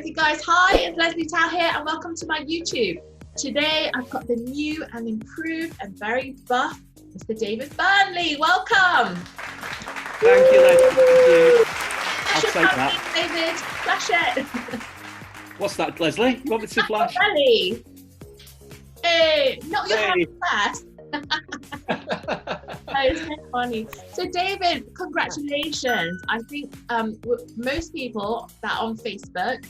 Okay guys, hi, it's Lesley Tao here and welcome to my YouTube. Today I've got the new and improved and very buff Mr. David Burnley. Welcome. Thank you, Lesley. Thank you. I'll take that. David, flash it. What's that, Lesley? You want me to flash? Belly. Hey, not your hand first. That is so funny. So David, congratulations. I think most people that are on Facebook,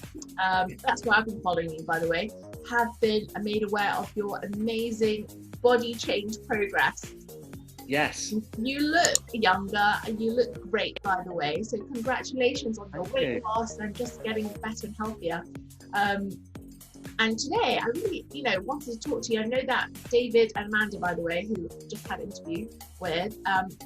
that's where I've been following you, by the way, have been made aware of your amazing body change progress. Yes. You look younger and you look great, by the way. So congratulations on your weight loss and just getting better and healthier. And today I really, wanted to talk to you. I know that David and Amanda, by the way, who just had an interview with,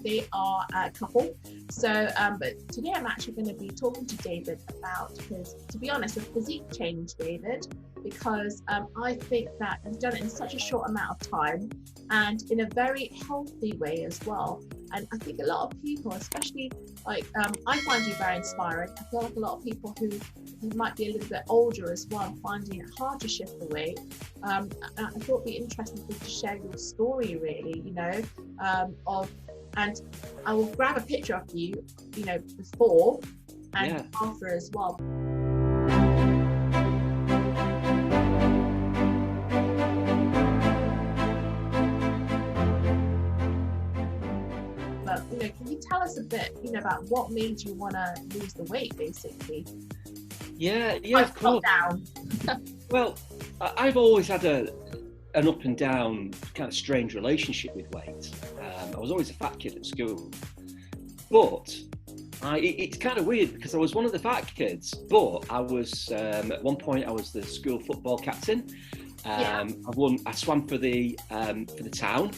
they are a couple. So, but today I'm actually going to be talking to David about his, to be honest, a physique change, David, because I think that you've done it in such a short amount of time and in a very healthy way as well. And I think a lot of people, especially I find you very inspiring. I feel like a lot of people who might be a little bit older as well, finding it hard to shift the weight. I thought it'd be interesting for you to share your story, really, and I will grab a picture of you, before and after as well. But, can you tell us a bit, about what made you want to lose the weight, basically? Yeah, of course. Well, I've always had an up and down kind of strange relationship with weight. I was always a fat kid at school, but it's kind of weird because I was one of the fat kids, but I was, at one point I was the school football captain. I swam for the town.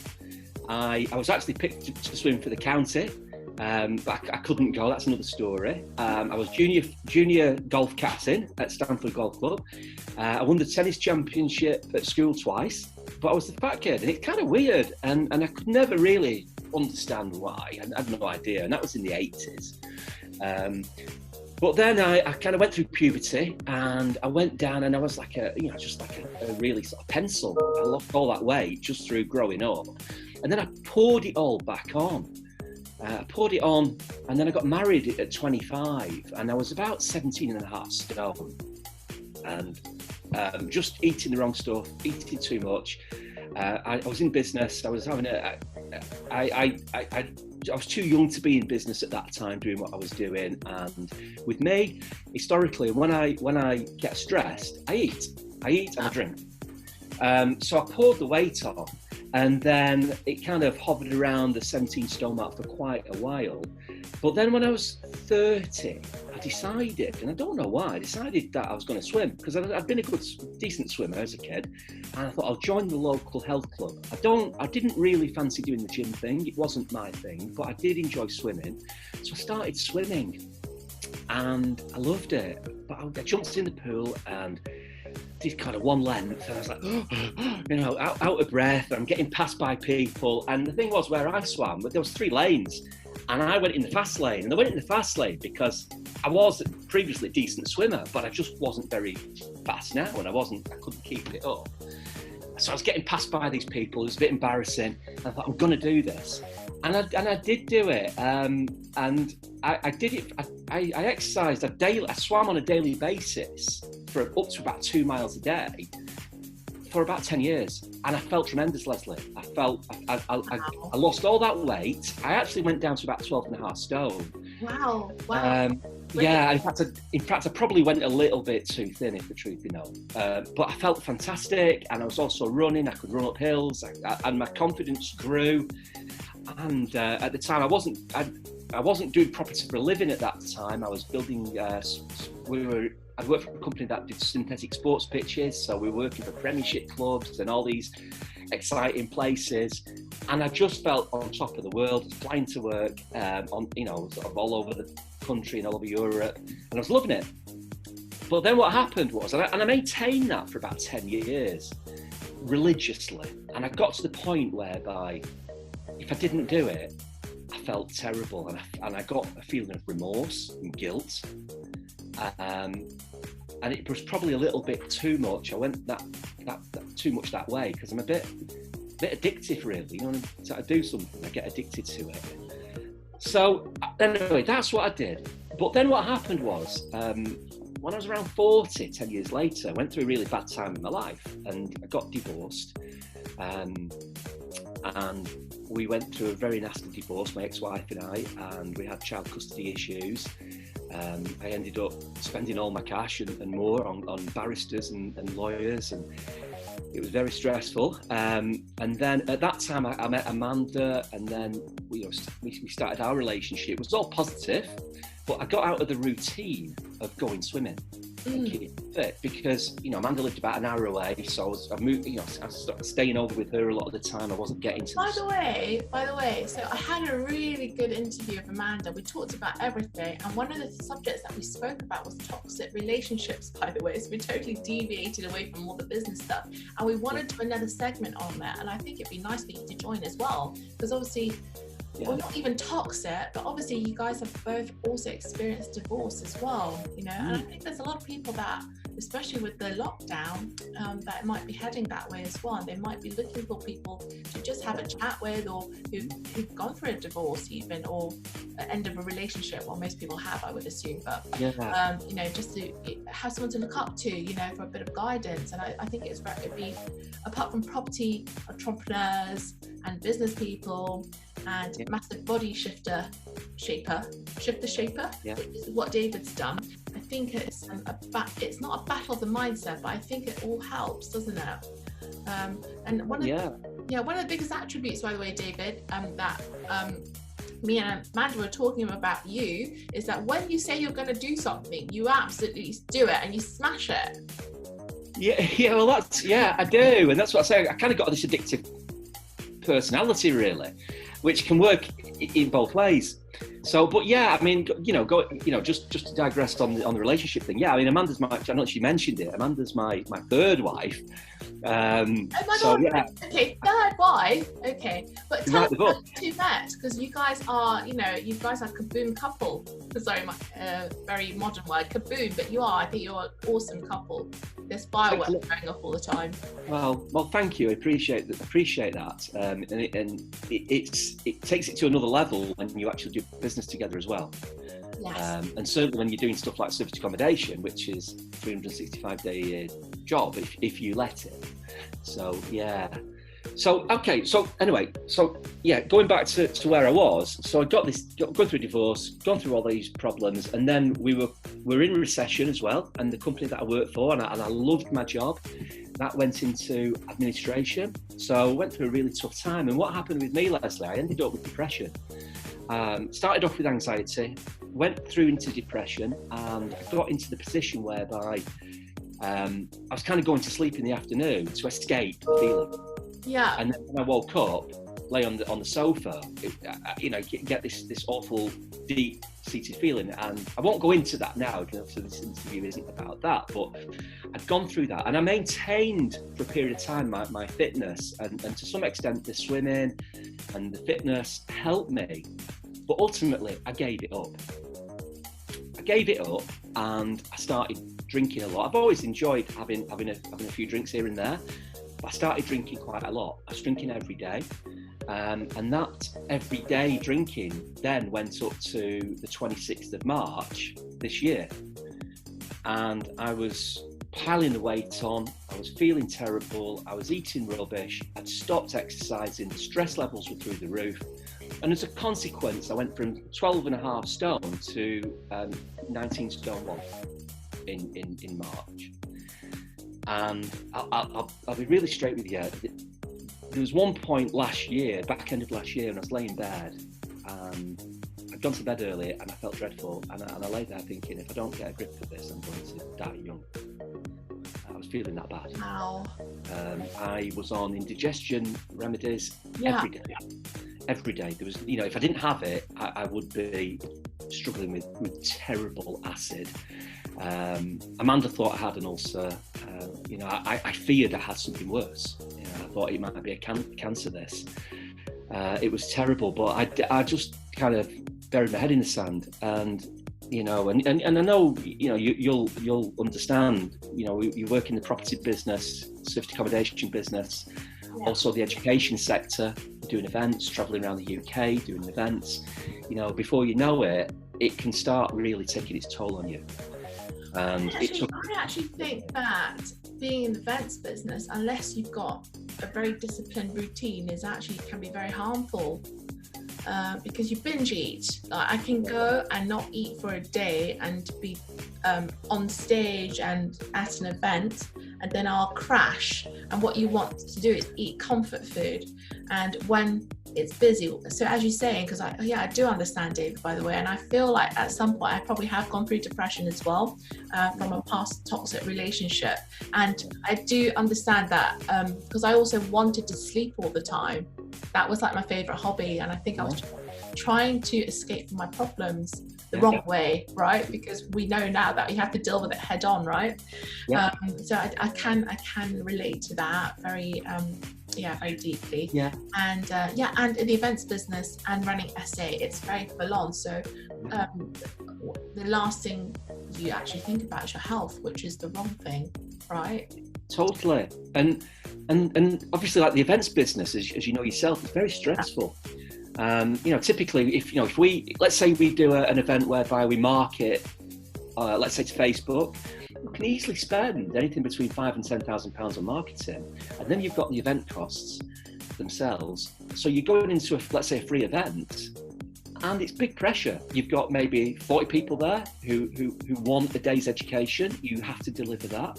I was actually picked to swim for the county. But I couldn't go, that's another story. I was junior golf captain at Stanford Golf Club. I won the tennis championship at school twice, but I was the fat kid, and it's kind of weird, and I could never really understand why. I had no idea, and that was in the 80s. But then I kind of went through puberty, and I went down, and I was like a really sort of pencil. I lost all that weight just through growing up, and then I poured it all back on. I poured it on, and then I got married at 25, and I was about 17 and a half stone, and just eating the wrong stuff, eating too much. I was in business. I was having I was too young to be in business at that time, doing what I was doing. And with me, historically, when I get stressed, I eat and I drink. So I poured the weight on. And then it kind of hovered around the 17 stone mark for quite a while. But then when I was 30, I decided, and I don't know why, I decided that I was going to swim, because I'd been a decent swimmer as a kid. And I thought I'll join the local health club. I didn't really fancy doing the gym thing. It wasn't my thing, but I did enjoy swimming. So I started swimming and I loved it. But I jumped in the pool and did kind of one length, and I was like, out of breath, and I'm getting passed by people. And the thing was, where I swam, there was 3 lanes, and I went in the fast lane. And I went in the fast lane because I was previously a decent swimmer, but I just wasn't very fast now, and I couldn't keep it up. So I was getting passed by these people. It was a bit embarrassing. And I thought, I'm going to do this. And I did do it. And I did it. I exercised daily. I swam on a daily basis for up to about 2 miles a day for about 10 years. And I felt tremendous, Lesley. I lost all that weight. I actually went down to about 12 and a half stone. Wow. Yeah, in fact, I probably went a little bit too thin, if the truth be known. But I felt fantastic, and I was also running. I could run up hills, and my confidence grew. And at the time, I wasn't doing property for a living at that time. I was building. I worked for a company that did synthetic sports pitches, so we were working for Premiership clubs and all these exciting places. And I just felt on top of the world, flying to work sort of all over the country and all over Europe, and I was loving it. But then what happened was, and I maintained that for about 10 years religiously, and I got to the point whereby if I didn't do it, I felt terrible, and I got a feeling of remorse and guilt. and it was probably a little bit too much. I went that too much that way because I'm a bit addictive, really. You know, when I do something, I get addicted to it. So anyway, that's what I did. But then what happened was, when I was around 40, 10 years later, I went through a really bad time in my life, and I got divorced. And we went through a very nasty divorce, my ex-wife and I, and we had child custody issues. I ended up spending all my cash and more on barristers and lawyers, and it was very stressful. And then at that time I met Amanda, and then we started our relationship. It was all positive, but I got out of the routine of going swimming and keeping fit, because Amanda lived about an hour away, so I moved. I was staying over with her a lot of the time. I wasn't getting to. By the way, so I had a really good interview with Amanda. We talked about everything, and one of the subjects that we spoke about was toxic relationships. By the way, so we totally deviated away from all the business stuff, and we want to do another segment on that. And I think it'd be nice for you to join as well, because obviously. Yeah. Well, not even toxic, but obviously you guys have both also experienced divorce as well, and I think there's a lot of people that, especially with the lockdown, that might be heading that way as well, and they might be looking for people to just have a chat with, or who've gone through a divorce even, or end of a relationship. Well, most people have, I would assume, but just to have someone to look up to, for a bit of guidance. And I think it'd be, apart from property entrepreneurs and business people and massive body shaper, yeah. Which is what David's done. I think it's it's not a battle of the mindset, but I think it all helps, doesn't it? And one of the biggest attributes, by the way, David, that me and Amanda were talking about you, is that when you say you're going to do something, you absolutely do it and you smash it. Yeah, well, I do, and that's what I say. I kind of got this addictive personality, really, which can work in both ways. So, but yeah, I mean, just to digress on the relationship thing. Yeah, I mean, Amanda's I don't know if she mentioned it. Amanda's my third wife. Oh my God! Yeah. Okay, third wife. Okay, but tell us about two met, because you guys are, you guys are kaboom couple. Sorry, very modern word, kaboom. But I think you're an awesome couple. There's fireworks going off all the time. Well, thank you. I appreciate that. And it takes it to another level when you actually do business together as well. Yes. And certainly when you're doing stuff like serviced accommodation, which is 365-day job if you let it. So yeah. So okay. So anyway. So yeah. Going back to where I was. So I got gone through a divorce, gone through all these problems, and then we're in recession as well. And the company that I worked for, and I loved my job, that went into administration. So I went through a really tough time. And what happened with me, Lesley? I ended up with depression. Started off with anxiety, went through into depression, and I got into the position whereby I was kind of going to sleep in the afternoon to escape the feeling. Yeah. And then when I woke up, lay on the sofa, get this awful deep-seated feeling. And I won't go into that now, because this interview isn't about that, but I'd gone through that, and I maintained for a period of time my fitness, and to some extent the swimming and the fitness helped me, but ultimately I gave it up. And I started drinking a lot. I've always enjoyed having a few drinks here and there, but I started drinking quite a lot. I was drinking every day, and that everyday drinking then went up to the 26th of March this year, and I was piling the weight on. I was feeling terrible. I was eating rubbish. I'd stopped exercising. The stress levels were through the roof. And as a consequence, I went from 12.5 stone to 19 stone 1 in March. And I'll be really straight with you. There was one point last year, back end of last year, when I was laying in bed, and I'd gone to bed early and I felt dreadful. And I lay there thinking, if I don't get a grip of this, I'm going to die young. I was feeling that bad. Wow. I was on indigestion remedies every day. There was, if I didn't have it, I would be struggling with terrible acid. Amanda thought I had an ulcer. I feared I had something worse. I thought it might be a cancer. This. It was terrible, but I just kind of buried my head in the sand, and you know, and I know, you know, you'll understand, you know, you work in the property business, serviced accommodation business, also the education sector, doing events, traveling around the UK, doing events. You know, before you know it, it can start really taking its toll on you. And I actually think that being in the events business, unless you've got a very disciplined routine, can be very harmful. Because you binge eat. Like, I can go and not eat for a day and be on stage and at an event, and then I'll crash. And what you want to do is eat comfort food. And when it's busy, so as you're saying, because I do understand, David, by the way, and I feel like at some point I probably have gone through depression as well from a past toxic relationship. And I do understand that because I also wanted to sleep all the time. That was like my favorite hobby, and I think I was trying to escape from my problems the wrong way, right? Because we know now that you have to deal with it head on, right? So I can relate to that very deeply. And and in the events business and running SA, it's very full on. So the last thing you actually think about is your health, which is the wrong thing, right? Totally. And obviously, like the events business, as you know yourself, it's very stressful. You know, typically, if let's say we do an event whereby we market, let's say to Facebook, we can easily spend anything between £5,000 and £10,000 on marketing, and then you've got the event costs themselves. So you're going into let's say a free event, and it's big pressure. You've got maybe 40 people there who want a day's education. You have to deliver that.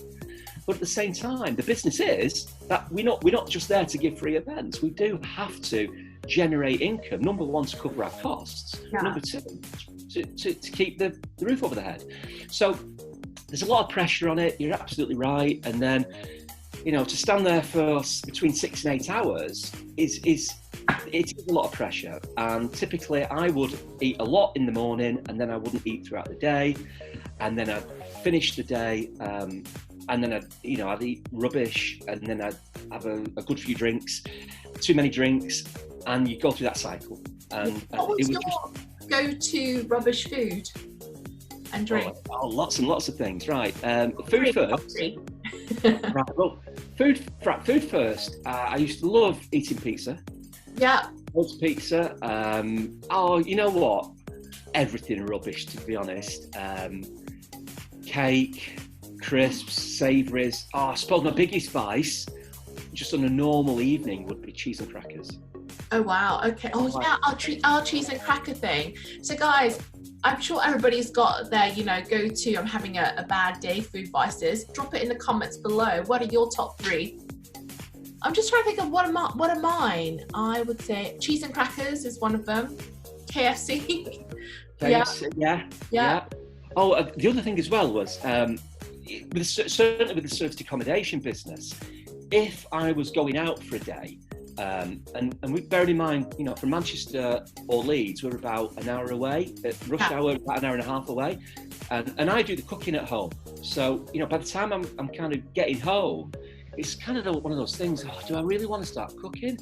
But at the same time, the business is that we're not just there to give free events. We do have to generate income. Number one, to cover our costs. Number two, to keep the roof over the head. So there's a lot of pressure on it. You're absolutely right. And then, you know, to stand there for between 6 and 8 hours it is a lot of pressure. And typically I would eat a lot in the morning, and then I wouldn't eat throughout the day. And then I'd finish the day, and then I'd eat rubbish, and then I'd have a good few drinks, too many drinks, and you go through that cycle. And what was your go-to rubbish food and drink? Oh, lots and lots of things. Right, food first. Right, well, food first. I used to love eating pizza. Yeah. Loads of pizza. You know what? Everything rubbish, to be honest. Cake, crisps, savouries. I suppose my biggest vice, just on a normal evening, would be cheese and crackers. Oh wow, okay. Oh yeah, our cheese and cracker thing. So guys, I'm sure everybody's got their, go-to, I'm having a bad day food vices. Drop it in the comments below. What are your top 3? I'm just trying to think of what are mine. I would say cheese and crackers is one of them. KFC. Yeah. Oh, the other thing as well was, certainly with the serviced accommodation business, if I was going out for a day, and we bear in mind, from Manchester or Leeds, we're about an hour away. At rush hour, about an hour and a half away, and I do the cooking at home. So by the time I'm kind of getting home, it's kind of one of those things. Oh, do I really want to start cooking,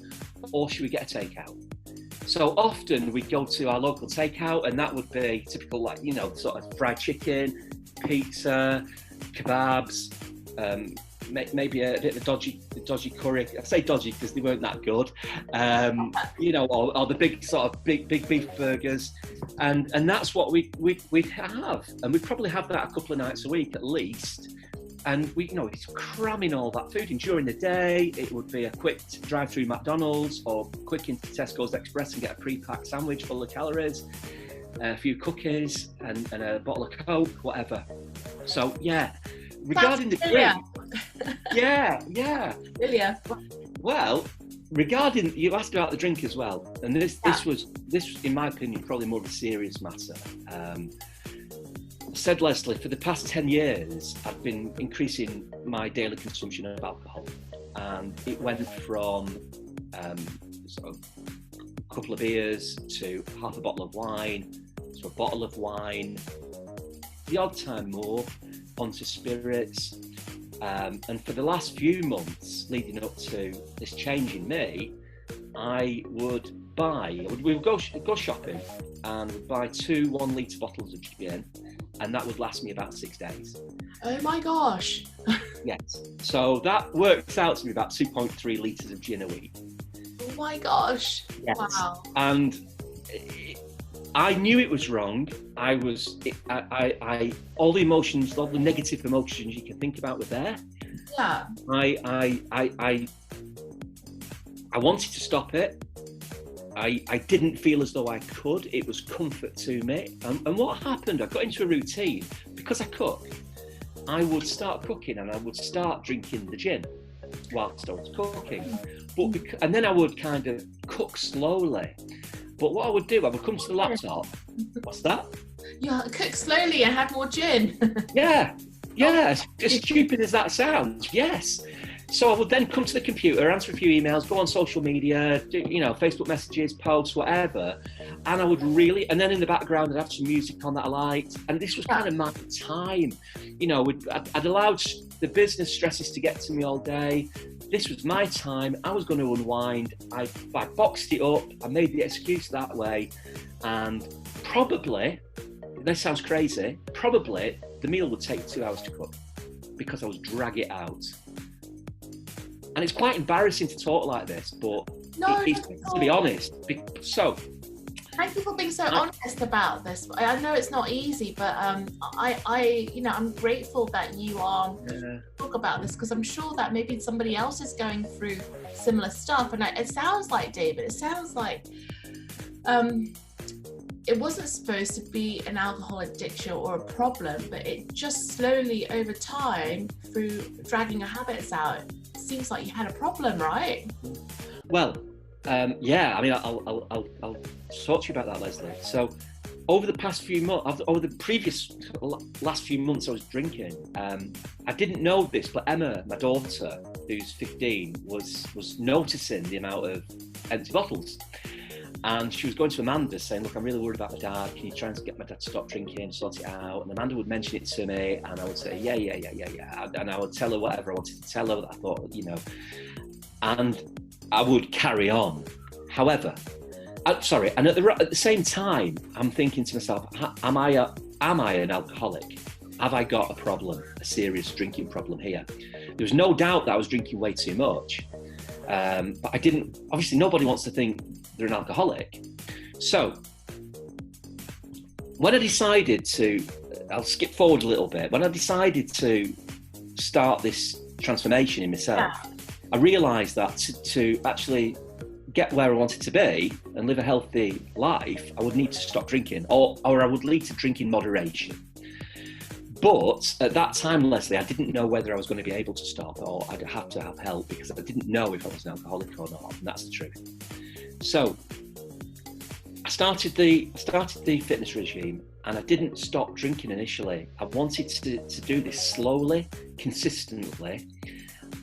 or should we get a takeout? So often we go to our local takeout, and that would be typical, sort of fried chicken, pizza, kebabs, maybe a bit of a dodgy curry. I say dodgy because they weren't that good, or the big sort of big beef burgers, and that's what we'd have, and we'd probably have that a couple of nights a week at least. And it's cramming all that food in during the day. It would be a quick drive through McDonald's or quick into Tesco's Express and get a pre-packed sandwich full of calories, a few cookies and a bottle of Coke, whatever. So yeah, regarding the drink, yeah. Well, regarding, you asked about the drink as well, and this was in my opinion probably more of a serious matter. Said Lesley, for the past 10 years, I've been increasing my daily consumption of alcohol, and it went from sort of a couple of beers to half a bottle of wine to a bottle of wine, the odd time more, onto spirits, and for the last few months leading up to this change in me, we would go shopping and we'd buy 2 1-litre bottles of gin, and that would last me about 6 days. Oh my gosh. Yes. So that works out to be about 2.3 litres of gin a week. Oh my gosh. Yes. Wow. And I knew it was wrong. All the emotions, all the negative emotions you can think about were there. Yeah. I wanted to stop it. I didn't feel as though I could. It was comfort to me. And what happened, I got into a routine. Because I cook, I would start cooking and I would start drinking the gin whilst I was cooking. And then I would kind of cook slowly. But what I would do, I would come to the laptop. What's that? Yeah, cook slowly and have more gin. Yeah, as stupid as that sounds, yes. So I would then come to the computer, answer a few emails, go on social media, Facebook messages, posts, whatever. And I would and then in the background I'd have some music on that I liked. And this was kind of my time. I'd allowed the business stresses to get to me all day. This was my time. I was going to unwind. I boxed it up. I made the excuse that way. And probably, this sounds crazy, probably the meal would take 2 hours to cook because I was drag it out. And it's quite embarrassing to talk like this, but to be honest. So, thank you for being so honest about this. I know it's not easy, but I'm grateful that you are talk about this, because I'm sure that maybe somebody else is going through similar stuff. And it sounds like, David, it sounds like it wasn't supposed to be an alcohol addiction or a problem, but it just slowly over time, through dragging your habits out, seems like you had a problem, right? Well, yeah. I mean, I'll talk to you about that, Lesley. So, over the last few months, I was drinking. I didn't know this, but Emma, my daughter, who's 15, was noticing the amount of empty bottles. And she was going to Amanda saying, look, I'm really worried about my dad. Can you try and get my dad to stop drinking, sort it out? And Amanda would mention it to me, and I would say, yeah. And I would tell her whatever I wanted to tell her that I thought, and I would carry on. However, and at the same time, I'm thinking to myself, am I an alcoholic? Have I got a problem, a serious drinking problem here? There was no doubt that I was drinking way too much. But I didn't, obviously nobody wants to think they're an alcoholic. So when I decided I'll skip forward a little bit. When I decided to start this transformation in myself, I realised that to actually get where I wanted to be and live a healthy life, I would need to stop drinking, or I would need to drink in moderation. But at that time, Lesley, I didn't know whether I was going to be able to stop or I'd have to have help, because I didn't know if I was an alcoholic or not, and that's the truth. So I started the fitness regime, and I didn't stop drinking initially. I wanted to do this slowly, consistently,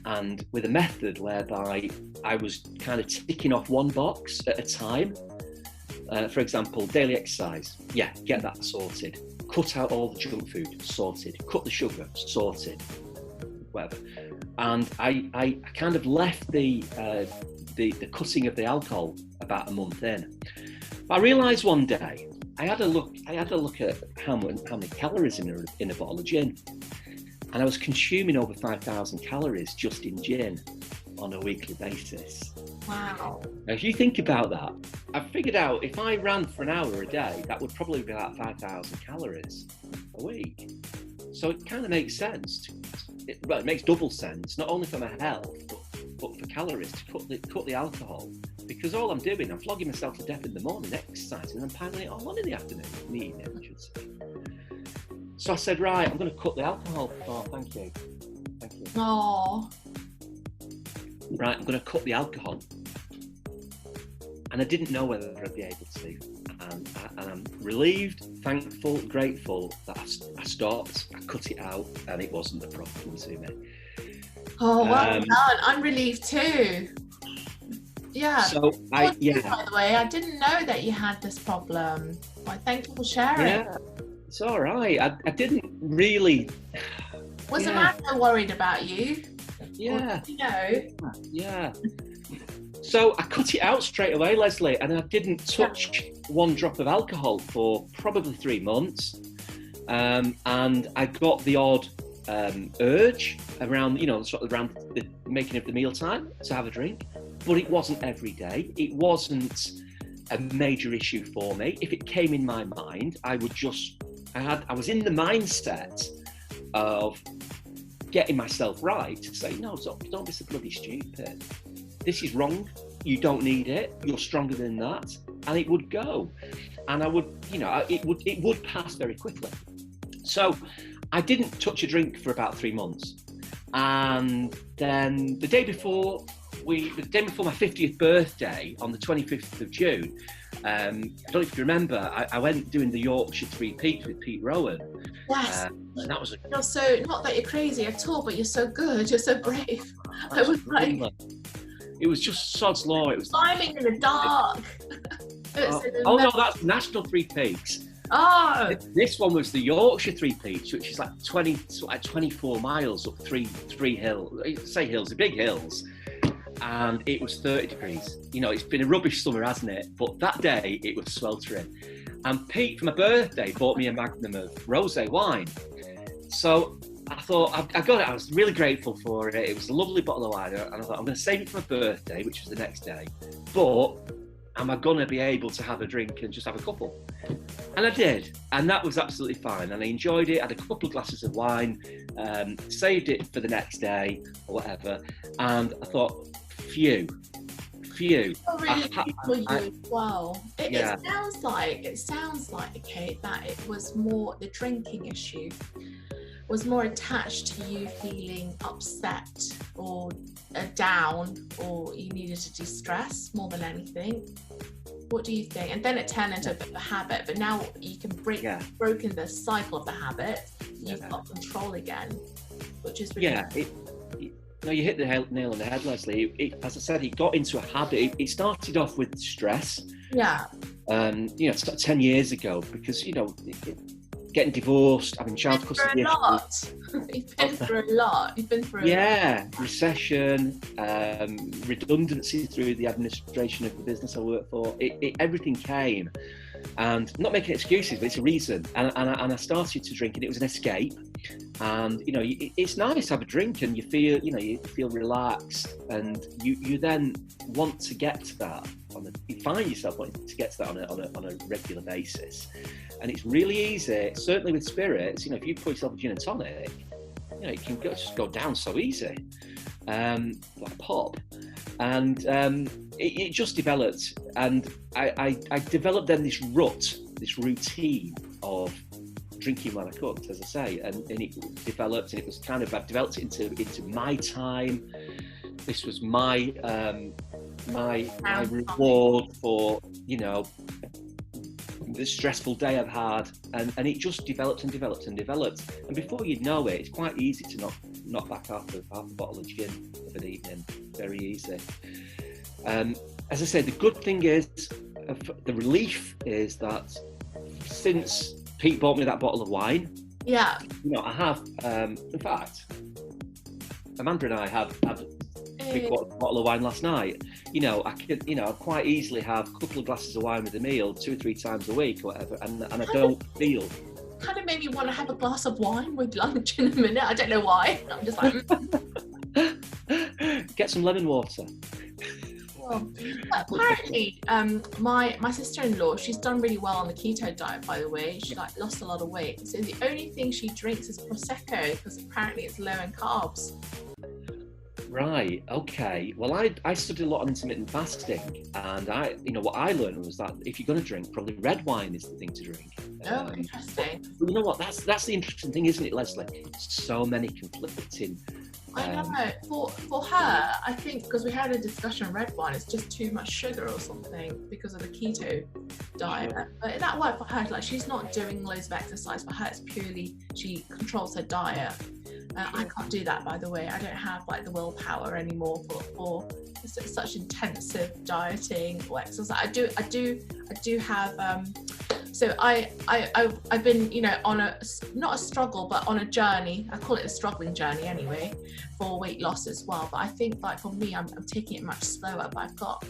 and with a method whereby I was kind of ticking off one box at a time. For example, daily exercise. Yeah, get that sorted. Cut out all the junk food, sorted. Cut the sugar, sorted. Whatever. And I kind of left the cutting of the alcohol about a month in. But I realised one day I had a look at how many calories in a bottle of gin, and I was consuming over 5,000 calories just in gin on a weekly basis. Wow. Now, if you think about that, I figured out if I ran for an hour a day, that would probably be about 5,000 calories a week. So it kind of makes sense. It makes double sense, not only for my health, but for calories, to cut the alcohol. Because all I'm doing, I'm flogging myself to death in the morning, exercising, and then piling it all on in the afternoon, in the evening, I should say. So I said, right, I'm going to cut the alcohol. Oh, thank you. Oh. Right, I'm going to cut the alcohol. And I didn't know whether I'd be able to. And I'm relieved, thankful, grateful that I stopped, I cut it out, and it wasn't a problem to me. Oh, well done. I'm relieved too. Yeah. So by the way, I didn't know that you had this problem. Well, thank you for sharing. Yeah, it's all right. I didn't really. Was Amanda worried about you? Yeah. Or did you know? Yeah. So I cut it out straight away, Lesley, and I didn't touch one drop of alcohol for probably 3 months. And I got the odd urge around, sort of around the making of the mealtime to have a drink, but it wasn't every day. It wasn't a major issue for me. If it came in my mind, I was in the mindset of getting myself right to say, no, don't be so bloody stupid. This is wrong. You don't need it. You're stronger than that. And it would go. And I would, it would pass very quickly. So I didn't touch a drink for about 3 months. And then the day before my 50th birthday, on the 25th of June, I don't know if you remember, I went doing the Yorkshire Three Peaks with Pete Rowan. Yes. And that was you're so, not that you're crazy at all, but you're so good, you're so brave. I was like... It was just sod's law. It was climbing in the dark. No, that's National Three Peaks. Oh. This one was the Yorkshire Three Peaks, which is like 24 miles up three hills. Say hills, the big hills. And it was 30 degrees. It's been a rubbish summer, hasn't it? But that day it was sweltering. And Pete, for my birthday, bought me a magnum of rosé wine. So I thought, I got it. I was really grateful for it. It was a lovely bottle of wine. And I thought, I'm going to save it for my birthday, which was the next day. But am I going to be able to have a drink and just have a couple? And I did. And that was absolutely fine. And I enjoyed it. I had a couple of glasses of wine, saved it for the next day or whatever. And I thought, phew. Oh, really? Wow. It sounds like, okay, that it was more, the drinking issue was more attached to you feeling upset or down, or you needed to de-stress more than anything. What do you think? And then it turned into a bit of a habit, but now you can broken the cycle of the habit. You've got control again, which is really No, you hit the nail on the head, Lesley. As I said, it got into a habit. It started off with stress. Yeah. It's about 10 years ago, because, getting divorced, having child custody. You've been through a lot. Recession, redundancy through the administration of the business I work for. Everything came. And not making excuses, but it's a reason. And I started to drink, and it was an escape. And it's nice to have a drink, and you feel relaxed, and you then want to get to that. You find yourself wanting to get to that on a regular basis, and it's really easy. Certainly with spirits, if you pour yourself a gin and tonic, it can just go down so easy, like pop. And it just developed, and I developed then this routine of drinking when I cooked, as I say, and it developed, and it was kind of, I've developed it into my time. This was my reward for the stressful day I've had, and it just developed and developed and developed, and before you know it, it's quite easy to knock back half a bottle of gin of an evening. Very easy. As I say, the good thing is, the relief is that since Pete bought me that bottle of wine, I have, in fact, Amanda and I had a big bottle of wine last night. I could, I quite easily have a couple of glasses of wine with a meal 2 or 3 times a week or whatever, and I don't feel. Kind of made me want to have a glass of wine with lunch in a minute. I don't know why. I'm just like, Get some lemon water. Well, apparently, my sister-in-law, she's done really well on the keto diet, by the way. She lost a lot of weight. So the only thing she drinks is Prosecco, because apparently it's low in carbs. Right. Okay. Well, I studied a lot on intermittent fasting, and what I learned was that if you're going to drink, probably red wine is the thing to drink. Oh, interesting. But you know what? That's the interesting thing, isn't it, Lesley? So many conflicting. I know. For her, I think, because we had a discussion on red wine, it's just too much sugar or something because of the keto diet. Sure. But that worked for her. Like, she's not doing loads of exercise. For her, it's purely she controls her diet. I can't do that, by the way. I don't have the willpower anymore for such intensive dieting or exercise. I do have So I've been, you know, on a, not a struggle, but on a journey. I call it a struggling journey anyway, for weight loss as well. But I think, like, for me, I'm taking it much slower, but I've got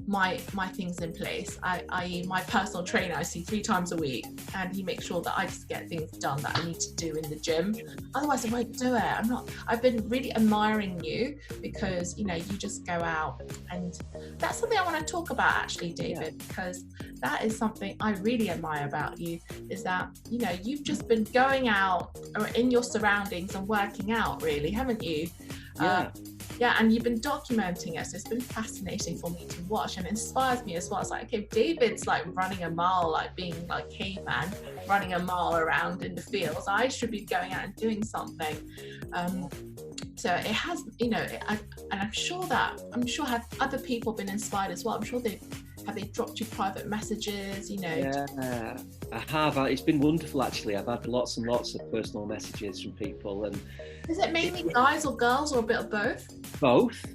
my things in place. I my personal trainer I see 3 times a week, and he makes sure that I just get things done that I need to do in the gym. Otherwise I won't do it. I've been really admiring you, because, you know, you just go out, and that's something I want to talk about actually, David, because that is something I really admire about you, is that, you know, you've just been going out or in your surroundings and working out, really, haven't you? Yeah, and you've been documenting it, so it's been fascinating for me to watch, and it inspires me as well. It's like, okay, David's like running a mile, like being like caveman, running a mile around in the fields. I should be going out and doing something. So it has, you know, and I'm sure have other people been inspired as well? I'm sure have they dropped you private messages, you know? Yeah, I have. It's been wonderful, actually. I've had lots and lots of personal messages from people. And is it mainly guys or girls, or a bit of both? Both.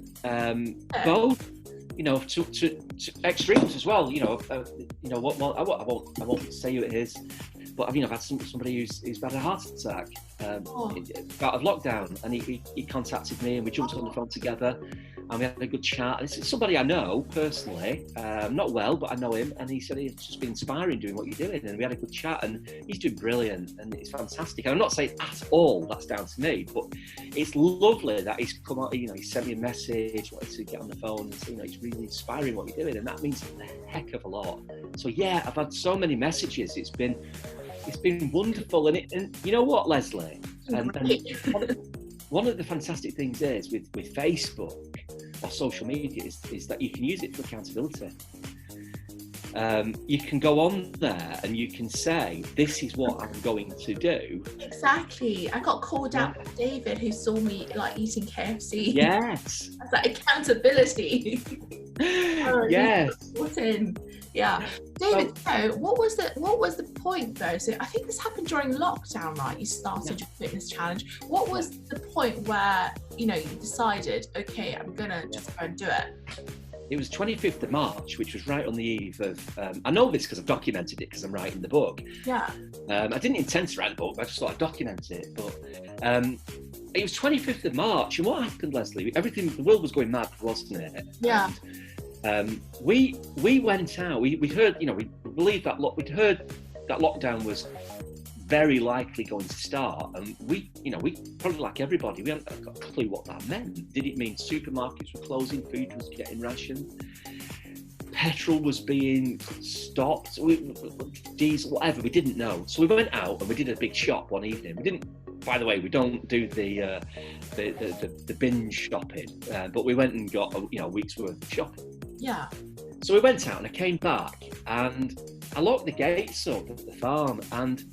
Both. You know, to extremes as well. You know, I won't say who it is, but I mean, I've had somebody who's had a heart attack out of lockdown, and he contacted me, and we jumped on the phone together, and we had a good chat. And it's somebody I know personally, not well, but I know him, and he said it's just been inspiring doing what you're doing, and we had a good chat, and he's doing brilliant, and it's fantastic. And I'm not saying at all that's down to me, but it's lovely that he's come out, you know, he sent me a message, wanted to get on the phone, and say, you know, it's really inspiring what you're doing, and that means a heck of a lot. So yeah, I've had so many messages. It's been wonderful, and you know what, Lesley, and one of the fantastic things is with Facebook or social media is that you can use it for accountability. You can go on there and you can say, this is what I'm going to do. Exactly. I got called out by David, who saw me like eating KFC. Yes. That's like accountability. Yes. Yeah. David, so what was the point though? So I think this happened during lockdown, right? You started your fitness challenge. What was the point where, you know, you decided, okay, I'm gonna just go and do it? It was 25th of March, which was right on the eve of, I know this because I've documented it because I'm writing the book. Yeah. I didn't intend to write the book, I just thought I'd document it. But it was 25th of March, and what happened, Lesley? The world was going mad, wasn't it? Yeah. And, we went out, we'd heard, you know, we believed that, we'd heard that lockdown was very likely going to start, and we probably, like everybody, we hadn't got a clue what that meant. Did it mean supermarkets were closing, food was getting rationed, petrol was being stopped, diesel, whatever? We didn't know. So we went out and we did a big shop one evening. By the way, we don't do the binge shopping, but we went and got a week's worth of shopping. Yeah. So we went out, and I came back, and I locked the gates up at the farm, and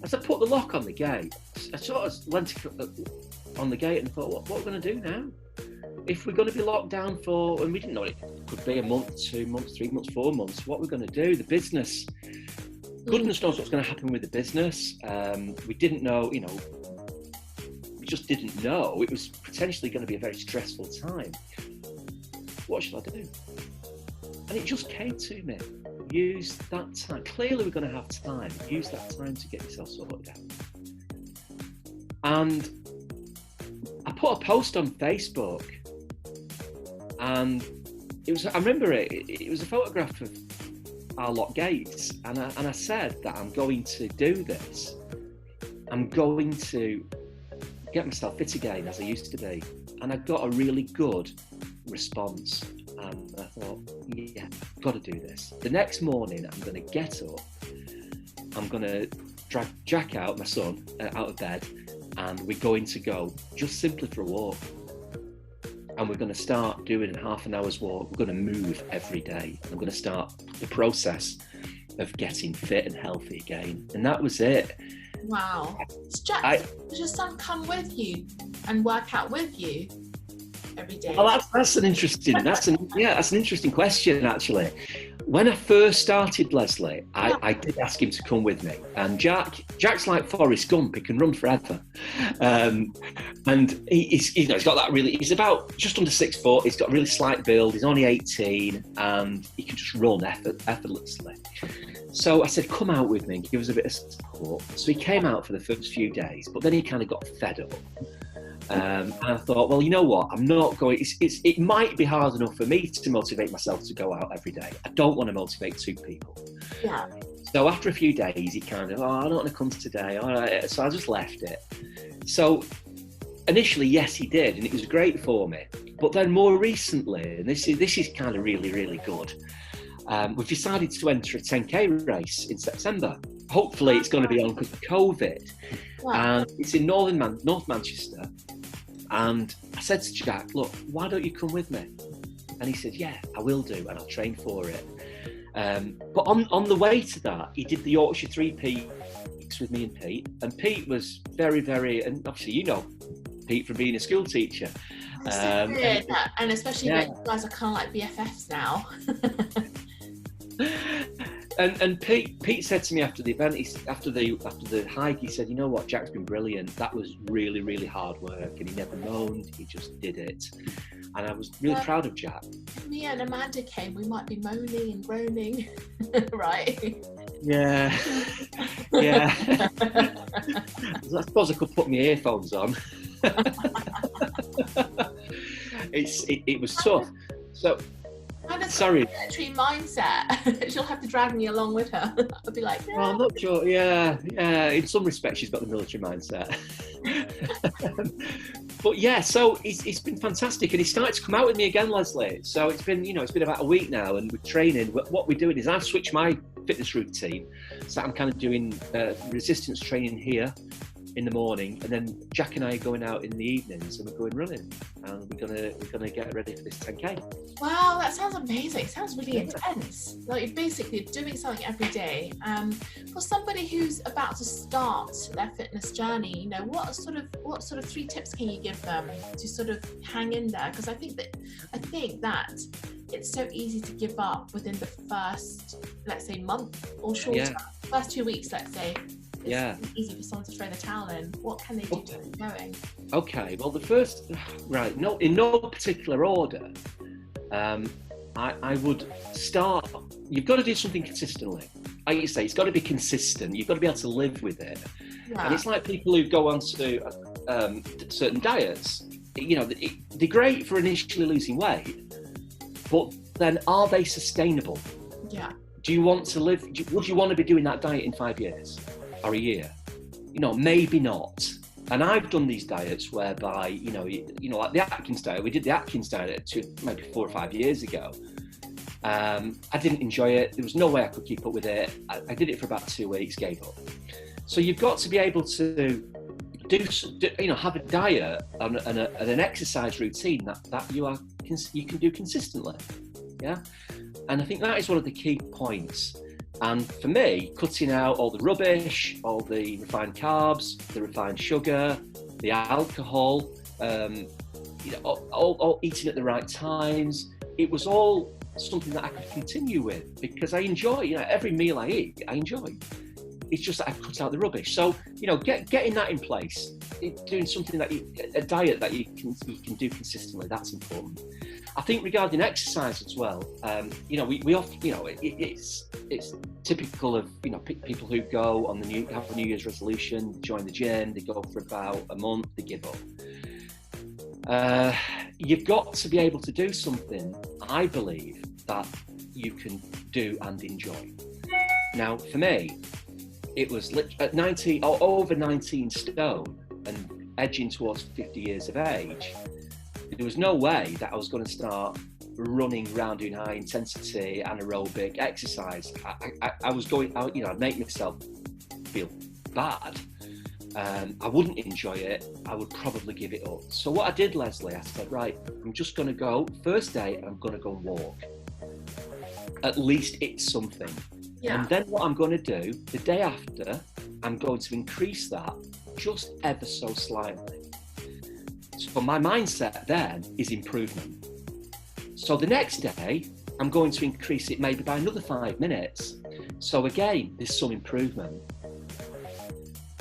as I put the lock on the gate, I sort of leant on the gate and thought, what are we going to do now? If we're going to be locked down for, and we didn't know it could be a month, 2 months, 3 months, 4 months, what we're going to do? The business, goodness knows what's going to happen with the business. We didn't know, we just didn't know. It was potentially going to be a very stressful time. What should I do? And it just came to me. Use that time. Clearly we're going to have time. Use that time to get yourself sorted out. And I put a post on Facebook, and I remember it was a photograph of our lock gates, and I said that I'm going to do this. I'm going to get myself fit again as I used to be. And I got a really good response, and I thought, yeah, I've got to do this. The next morning I'm going to get up, I'm going to drag Jack out, my son, out of bed, and we're going to go just simply for a walk, and we're going to start doing a half an hour's walk. We're going to move every day. I'm going to start the process of getting fit and healthy again. And that was it. Wow. Jack, does your son come with you and work out with you every day? Well, that's an interesting question, actually. When I first started, Lesley, I did ask him to come with me. And Jack's like Forrest Gump; he can run forever. And he's got that he's about just under 6 foot. He's got a really slight build. He's only 18, and he can just run effortlessly. So I said, come out with me and give us a bit of support. So he came out for the first few days, but then he kind of got fed up. And I thought, well, you know what? I'm not going. It might be hard enough for me to motivate myself to go out every day. I don't want to motivate two people. Yeah. So after a few days, he kind of, I don't want to come today. All right. So I just left it. So initially, yes, he did, and it was great for me. But then more recently, and this is kind of really, really good. We've decided to enter a 10K race in September. Hopefully, it's going to be on because of COVID. Wow. And it's in North Manchester. And I said to Jack, look, why don't you come with me? And he said, yeah, I will do, and I'll train for it. But on the way to that, he did the Yorkshire 3 Peaks with me and Pete. And Pete was very, very, and obviously you know Pete from being a school teacher. And especially when you guys are kind of like BFFs now. And Pete said to me after the event, after the hike, he said, you know what, Jack's been brilliant. That was really, really hard work, and he never moaned. He just did it, and I was really proud of Jack. If me and Amanda came, we might be moaning and groaning, right? Yeah. I suppose I could put my earphones on. It was tough. So. Sorry. Military mindset. She'll have to drag me along with her. I'll be like, well, I'm not sure. Yeah. In some respects, she's got the military mindset. But yeah, so it's been fantastic, and he started to come out with me again, Lesley. So it's been about a week now, and we're training. What we're doing is I've switched my fitness routine, so I'm kind of doing resistance training here in the morning, and then Jack and I are going out in the evenings, and we're going running, and we're gonna get ready for this 10K. Wow, that sounds amazing. It sounds really intense. Like you're basically doing something every day. For somebody who's about to start their fitness journey, you know, what sort of 3 tips can you give them to sort of hang in there? Because I think that it's so easy to give up within the first, let's say, month or shorter, first 2 weeks, let's say. It's easy for someone to throw the towel in. What can they do to keep going? Okay, well, the first, right, no, in no particular order, I would start, you've got to do something consistently. Like you say, it's got to be consistent. You've got to be able to live with it. Yeah. And it's like people who go on to certain diets, you know, they're great for initially losing weight, but then are they sustainable? Yeah. Do you want to live, would you want to be doing that diet in 5 years? Or a year? You know, maybe not. And I've done these diets whereby, you know, like the Atkins diet. We did the Atkins diet maybe 4 or 5 years ago. I didn't enjoy it. There was no way I could keep up with it. I did it for about 2 weeks, gave up. So you've got to be able to have a diet and an exercise routine that you can do consistently. Yeah, and I think that is one of the key points. And for me, cutting out all the rubbish, all the refined carbs, the refined sugar, the alcohol, all eating at the right times, it was all something that I could continue with because I enjoy, every meal I eat, I enjoy. It's just that I've cut out the rubbish. So, getting that in place, doing something a diet that you can do consistently, that's important. I think regarding exercise as well, we often, it's typical of, people who go on have a New Year's resolution, join the gym, they go for about a month, they give up. You've got to be able to do something, I believe, that you can do and enjoy. Now, for me, it was at 19 or over 19 stone and edging towards 50 years of age. There was no way that I was going to start running around doing high intensity anaerobic exercise. I was going out, I'd make myself feel bad. I wouldn't enjoy it. I would probably give it up. So what I did, Lesley, I said, right, I'm just going to go, first day, I'm going to go and walk. At least it's something. Yeah. And then what I'm going to do, the day after, I'm going to increase that just ever so slightly. So my mindset then is improvement. So the next day, I'm going to increase it maybe by another 5 minutes. So again, there's some improvement.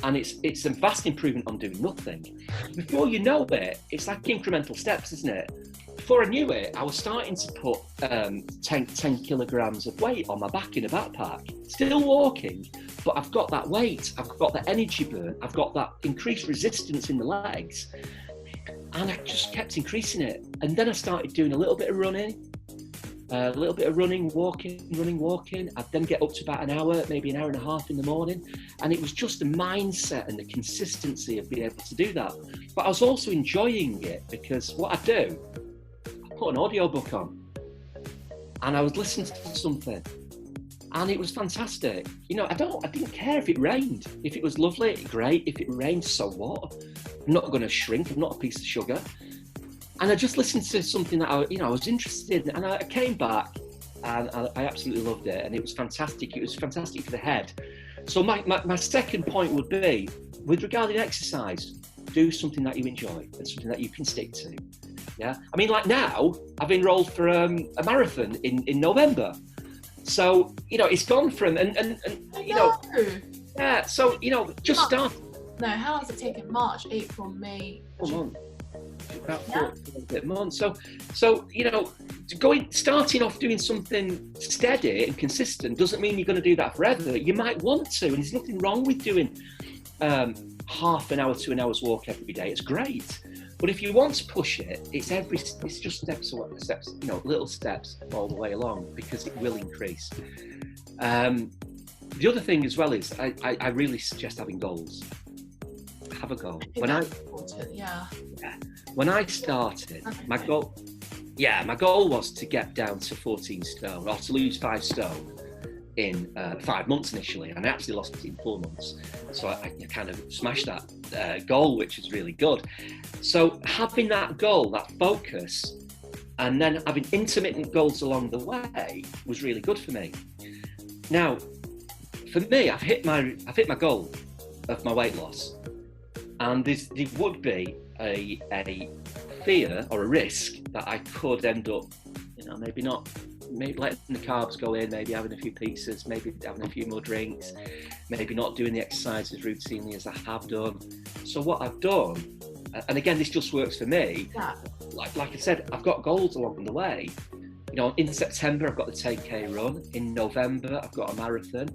And it's a vast improvement on doing nothing. Before you know it, it's like incremental steps, isn't it? before I knew it, I was starting to put 10 kilograms of weight on my back in a backpack. Still walking, but I've got that weight, I've got that energy burn, I've got that increased resistance in the legs, and I just kept increasing it. And then I started doing a little bit of running, walking. I'd then get up to about an hour, maybe an hour and a half in the morning. And it was just the mindset and the consistency of being able to do that. But I was also enjoying it, because what I do, I put an audiobook on and I was listening to something, and it was fantastic. You know, I didn't care if it rained. If it was lovely, great. If it rained, so what? I'm not going to shrink. I'm not a piece of sugar. And I just listened to something that I was interested in, and I came back, and I absolutely loved it, and it was fantastic. It was fantastic for the head. So my second point would be, with regarding exercise, do something that you enjoy and something that you can stick to. Yeah, I mean, like now, I've enrolled for a marathon in November. So, you know, it's gone from, and you know, yeah, so, you know, just start. No, how long has it taken? March, April, May? About 4 months. So you know, starting off doing something steady and consistent doesn't mean you're going to do that forever. You might want to, and there's nothing wrong with doing half an hour to an hour's walk every day. It's great. But if you want to push it, it's just steps, you know, little steps all the way along, because it will increase. The other thing as well is I really suggest having goals. Have a goal. When I started, my goal was to get down to 14 stone, or to lose 5 stone in 5 months initially, and I actually lost it in 4 months. So I kind of smashed that goal, which is really good. So having that goal, that focus, and then having intermittent goals along the way was really good for me. Now, for me, I've hit my goal of my weight loss, and there would be a fear or a risk that I could end up, you know, maybe letting the carbs go in, maybe having a few pizzas, maybe having a few more drinks, maybe not doing the exercise as routinely as I have done. So what I've done, and again, this just works for me, like I said, I've got goals along the way. You know, in September, I've got the 10K run. In November, I've got a marathon.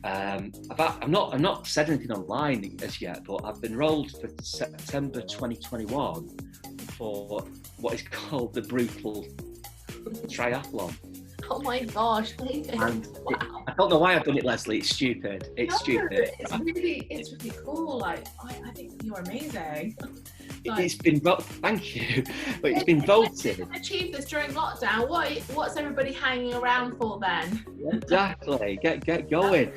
I've not said anything online as yet, but I've been enrolled for September 2021 for what is called the Brutal Triathlon. Oh my gosh, David. Wow. I don't know why I've done it, Lesley. It's stupid. It's stupid. It's really cool. Like, I think you're amazing. It's been thank you, but it's been voted. If you achieve this during lockdown, what's everybody hanging around for then? Exactly. Get going.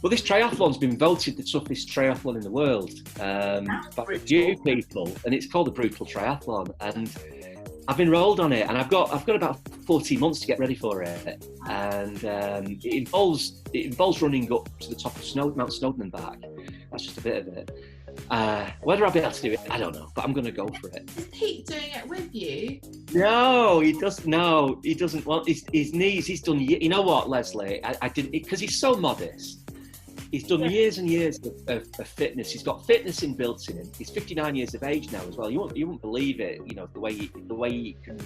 Well, this triathlon's been voted the toughest triathlon in the world by a few people, and it's called the Brutal Triathlon. And I've enrolled on it, and I've got about 14 months to get ready for it. And it involves running up to the top of Mount Snowdon and back. That's just a bit of it. Whether I'll be able to do it, I don't know, but I'm going to go for it. Is Pete doing it with you? No, he doesn't. No, he doesn't want his knees. He's done. You know what, Lesley? I didn't, because he's so modest. He's done years and years of fitness. He's got fitness inbuilt in him. He's 59 years of age now as well. You won't believe it. You know, the way he can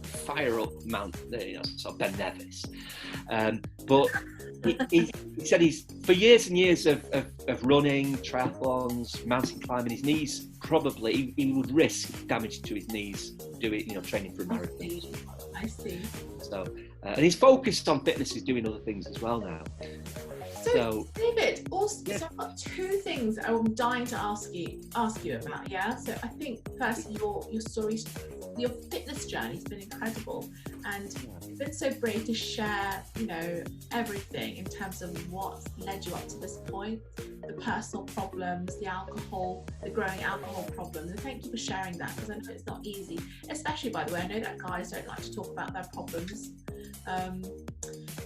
fire up Mount, you know, sort of Ben Nevis. But he said he's for years and years of running, triathlons, mountain climbing. His knees probably he would risk damage to his knees training for a marathon. I see. So and he's focused on fitness. He's doing other things as well now. So David, also, so I've got 2 things I'm dying to ask you about. Yeah. So I think first, your story, your fitness journey has been incredible, and you've been so brave to share, you know, everything in terms of what led you up to this point, the personal problems, the alcohol, the growing alcohol problems. And thank you for sharing that, because I know it's not easy, especially, by the way, I know that guys don't like to talk about their problems.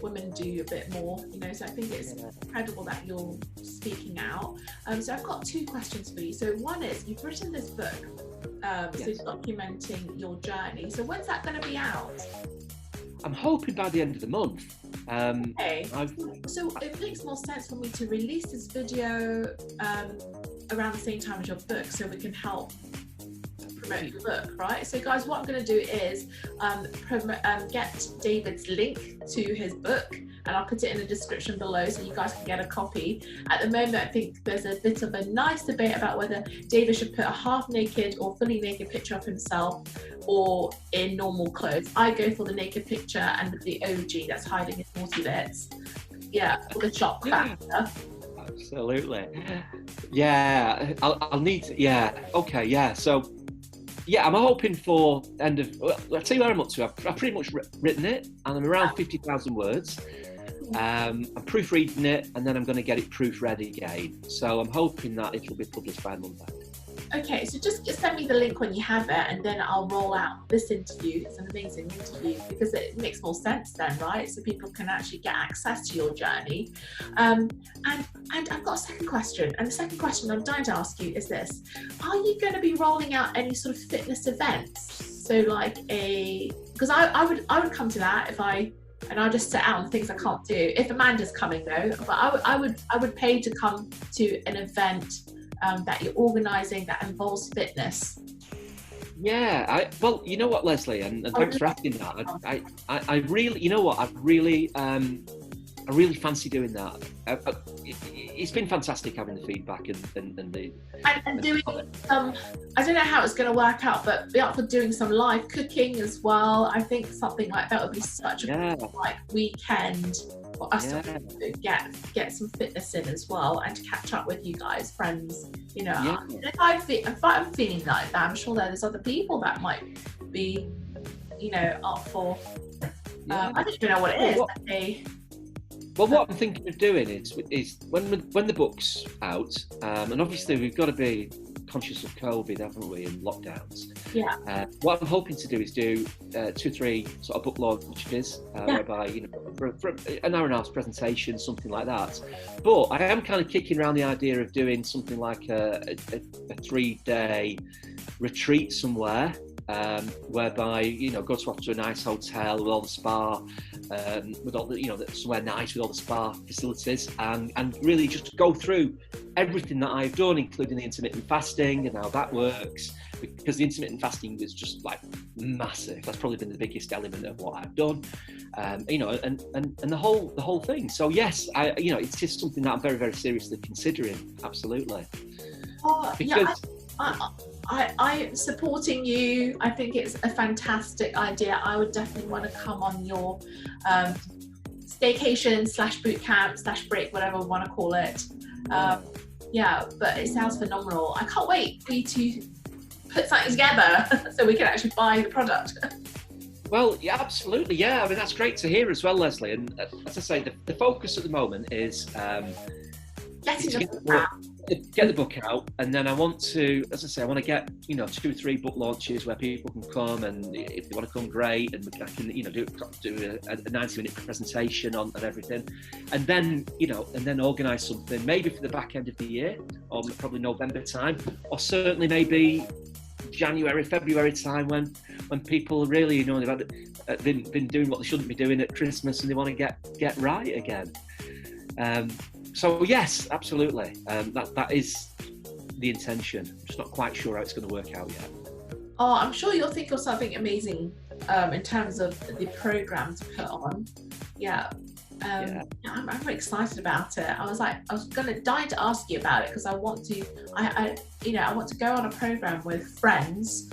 Women do a bit more, you know, so I think it's incredible that you're speaking out. So I've got 2 questions for you. So one is, you've written this book, so documenting your journey. So when's that going to be out? I'm hoping by the end of the month. Okay. So it makes more sense for me to release this video around the same time as your book, so we can help promote your book, right? So guys, what I'm going to do is get David's link to his book, and I'll put it in the description below so you guys can get a copy. At the moment, I think there's a bit of a nice debate about whether David should put a half naked or fully naked picture of himself or in normal clothes. I go for the naked picture and the OG that's hiding his naughty bits. Yeah, for the shock factor. Absolutely. Yeah, I'll need to, yeah, okay, yeah. So, yeah, I'm hoping for end of, well, I'll tell you where I'm up to. I've pretty much written it, and I'm around 50,000 words. I'm proofreading it, and then I'm going to get it proofread again. So I'm hoping that it will be published by month end. Okay, so just send me the link when you have it, and then I'll roll out this interview. It's an amazing interview because it makes more sense then, right? So people can actually get access to your journey. And I've got a second question, and the second question I'm dying to ask you is this: are you going to be rolling out any sort of fitness events? So like because I would come to that and I'll just set out on things I can't do. If Amanda's coming though, but I would pay to come to an event that you're organising that involves fitness. Yeah, well, you know what, Lesley, and thanks for asking that. I really, you know what, I really fancy doing that. It's been fantastic having the feedback and doing I don't know how it's going to work out, but be up for doing some live cooking as well. I think something like that would be such a like weekend for us to get some fitness in as well, and to catch up with you guys, friends. You know, if I'm feeling like that, I'm sure there's other people that might be, you know, up for. I don't even know what it is. Well, what I'm thinking of doing is when the book's out, and obviously we've got to be conscious of COVID, haven't we, and lockdowns. Yeah. What I'm hoping to do is do 2 or 3 sort of book launches, whereby, you know, for an hour and a half presentation, something like that. But I am kind of kicking around the idea of doing something like a 3-day retreat somewhere. Whereby, you know, go to a nice hotel with all the spa, with all the, you know, somewhere nice with all the spa facilities, and really just go through everything that I've done, including the intermittent fasting and how that works, because the intermittent fasting is just like massive. That's probably been the biggest element of what I've done, you know, and the whole thing. So yes, you know, it's just something that I'm very, very seriously considering. Absolutely. Because I'm supporting you. I think it's a fantastic idea. I would definitely want to come on your staycation / boot camp / break, whatever we want to call it. Yeah, but it sounds phenomenal. I can't wait for you to put something together so we can actually buy the product. Well, yeah, absolutely. Yeah, I mean, that's great to hear as well, Lesley. And as I say, the focus at the moment is get the book out, and then I want to, as I say, I want to get, you know, 2 or 3 book launches where people can come, and if they want to come, great, and I can, you know, do a 90-minute presentation on everything, and then, you know, and then organise something maybe for the back end of the year, or probably November time, or certainly maybe January, February time, when people really, you know, they've been doing what they shouldn't be doing at Christmas, and they want to get right again. So yes, absolutely. That is the intention. I'm just not quite sure how it's going to work out yet. Oh, I'm sure you'll think of something amazing in terms of the program to put on. Yeah. I'm very excited about it. I was going to die to ask you about it, because I want to go on a program with friends,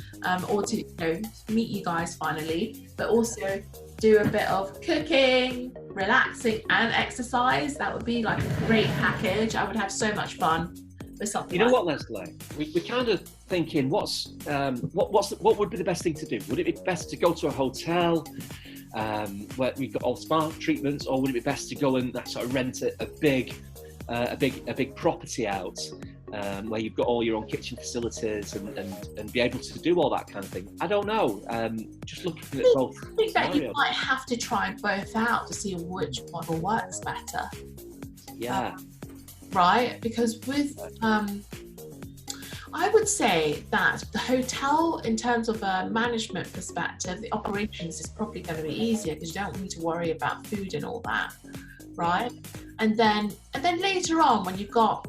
or to, you know, meet you guys finally, but also do a bit of cooking, relaxing, and exercise. That would be like a great package. I would have so much fun with something. You know what, Lesley? We're kind of thinking, what would be the best thing to do? Would it be best to go to a hotel where we've got all spa treatments, or would it be best to go and sort of rent a big property out, where you've got all your own kitchen facilities and be able to do all that kind of thing? I don't know. Just looking at both. I think that you might have to try both out to see which model works better. Yeah. Right? Because with I would say that the hotel, in terms of a management perspective, the operations is probably going to be easier, because you don't need to worry about food and all that, right? And then later on, when you've got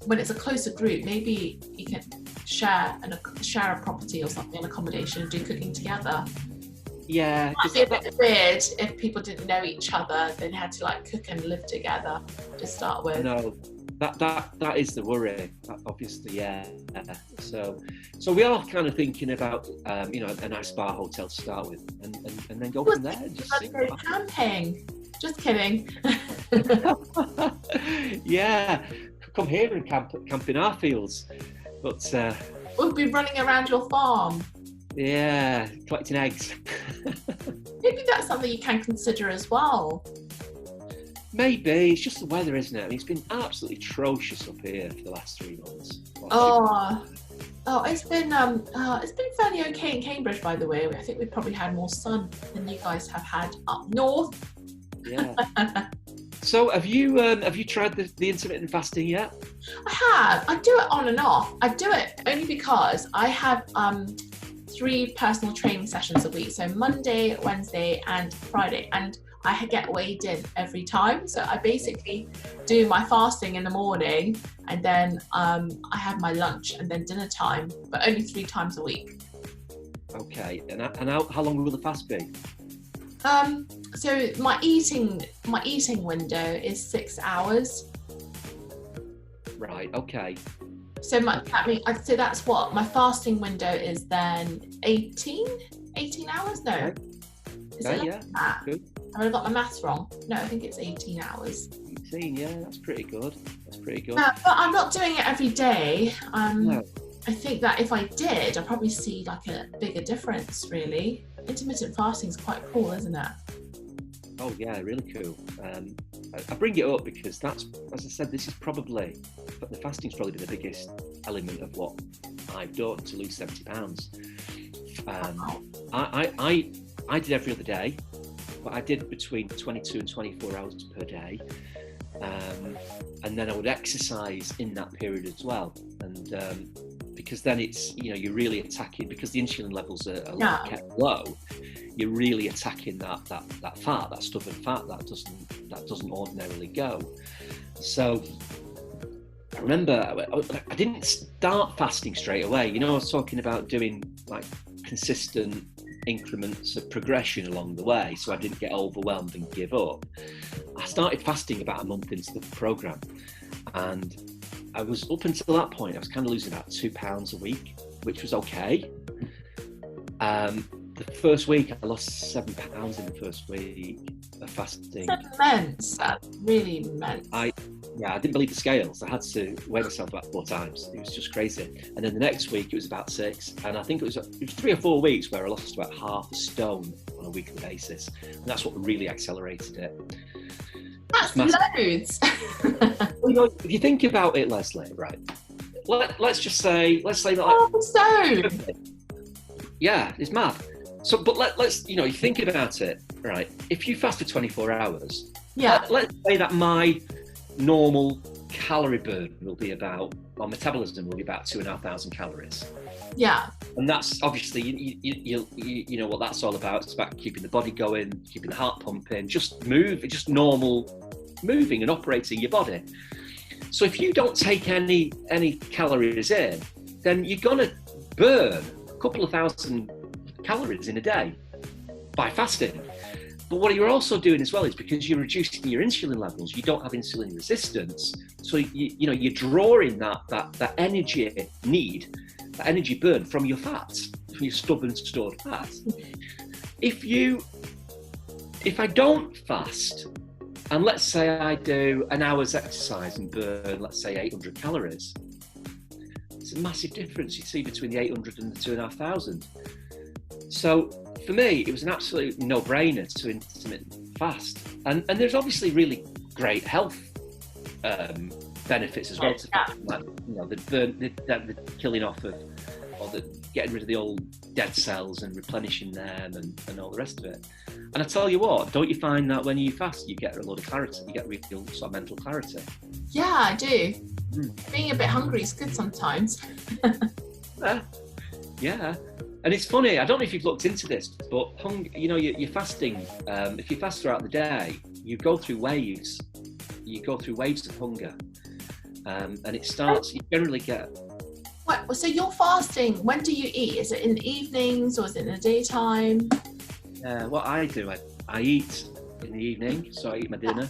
when it's a closer group, maybe you can share a property or something, an accommodation, and do cooking together. Yeah, it might be a bit weird if people didn't know each other, then had to like cook and live together to start with. No, that is the worry, obviously. Yeah. So we are kind of thinking about you know, a nice spa hotel to start with, and then go from there. Let's go camping. Just kidding. Yeah, come here and camp in our fields, but we'll be running around your farm. Yeah, collecting eggs. Maybe that's something you can consider as well. Maybe. It's just the weather, isn't it? I mean, it's been absolutely atrocious up here for the last 3 months. It's been fairly okay in Cambridge, by the way. I think we've probably had more sun than you guys have had up north. Yeah. So have you tried the intermittent fasting yet? I have. I do it on and off. I do it only because I have 3 personal training sessions a week. So Monday, Wednesday and Friday. And I get weighed in every time. So I basically do my fasting in the morning, and then I have my lunch and then dinner time, but only 3 times a week. Okay. And how long will the fast be? So my eating window is 6 hours. Right. Okay. So I'd say that's what my fasting window is then 18 hours? No. Okay. Is it yeah. that? Good. Have I got my maths wrong? No, I think it's 18 hours. 18, yeah, that's pretty good. But I'm not doing it every day. No. I think that if I did, I'd probably see like a bigger difference, really. Intermittent fasting is quite cool, isn't it? Oh yeah, really cool. I bring it up because that's, as I said, this is probably, the fasting's probably been the biggest element of what I've done to lose 70 pounds. Wow. I did every other day, but I did between 22 and 24 hours per day. And then I would exercise in that period as well. And because then it's, you know, you're really attacking, because the insulin levels are kept low, you're really attacking that fat, that stubborn fat that doesn't ordinarily go. So I remember I didn't start fasting straight away. You know, I was talking about doing like consistent increments of progression along the way, so I didn't get overwhelmed and give up. I started fasting about a month into the program, and I was, up until that point, I was kind of losing about 2 pounds a week, which was okay. The first week I lost 7 pounds in the first week of fasting. That's immense. That's really immense. I didn't believe the scales. I had to weigh myself about 4 times. It was just crazy. And then the next week it was about 6, and I think it was 3 or 4 weeks where I lost about half a stone on a weekly basis, and that's what really accelerated it. That's loads. Well, you know, if you think about it, Lesley, right? Let's say that. Oh, so. Yeah, it's mad. So, but let's, you know, you think about it, right? If you fast for 24 hours, let's say that my normal calorie burn will be about, or metabolism will be about 2,500 calories. Yeah. And that's obviously, you know what that's all about. It's about keeping the body going, keeping the heart pumping, just normal moving and operating your body. So if you don't take any calories in, then you're gonna burn a couple of thousand calories in a day by fasting. But what you're also doing as well is, because you're reducing your insulin levels, you don't have insulin resistance. So you know, you're drawing that energy need, that energy burn from your fats, from your stubborn stored fats. If I don't fast, and let's say I do an hour's exercise and burn, let's say 800 calories, it's a massive difference you see between the 800 and the 2,500. So for me, it was an absolute no-brainer to intermittent fast, and there's obviously really great health benefits as well to fast, like, you know, the killing off of, or the getting rid of the old dead cells and replenishing them and all the rest of it. And I tell you what, don't you find that when you fast, you get a lot of clarity, you get real sort of mental clarity? Yeah, I do. Being a bit hungry is good sometimes. Yeah. And it's funny, I don't know if you've looked into this, but you know, you're fasting, if you fast throughout the day, you go through waves of hunger. And it starts, you generally get, So you're fasting, when do you eat? Is it in the evenings or is it in the daytime? What I do, I eat in the evening, so I eat my dinner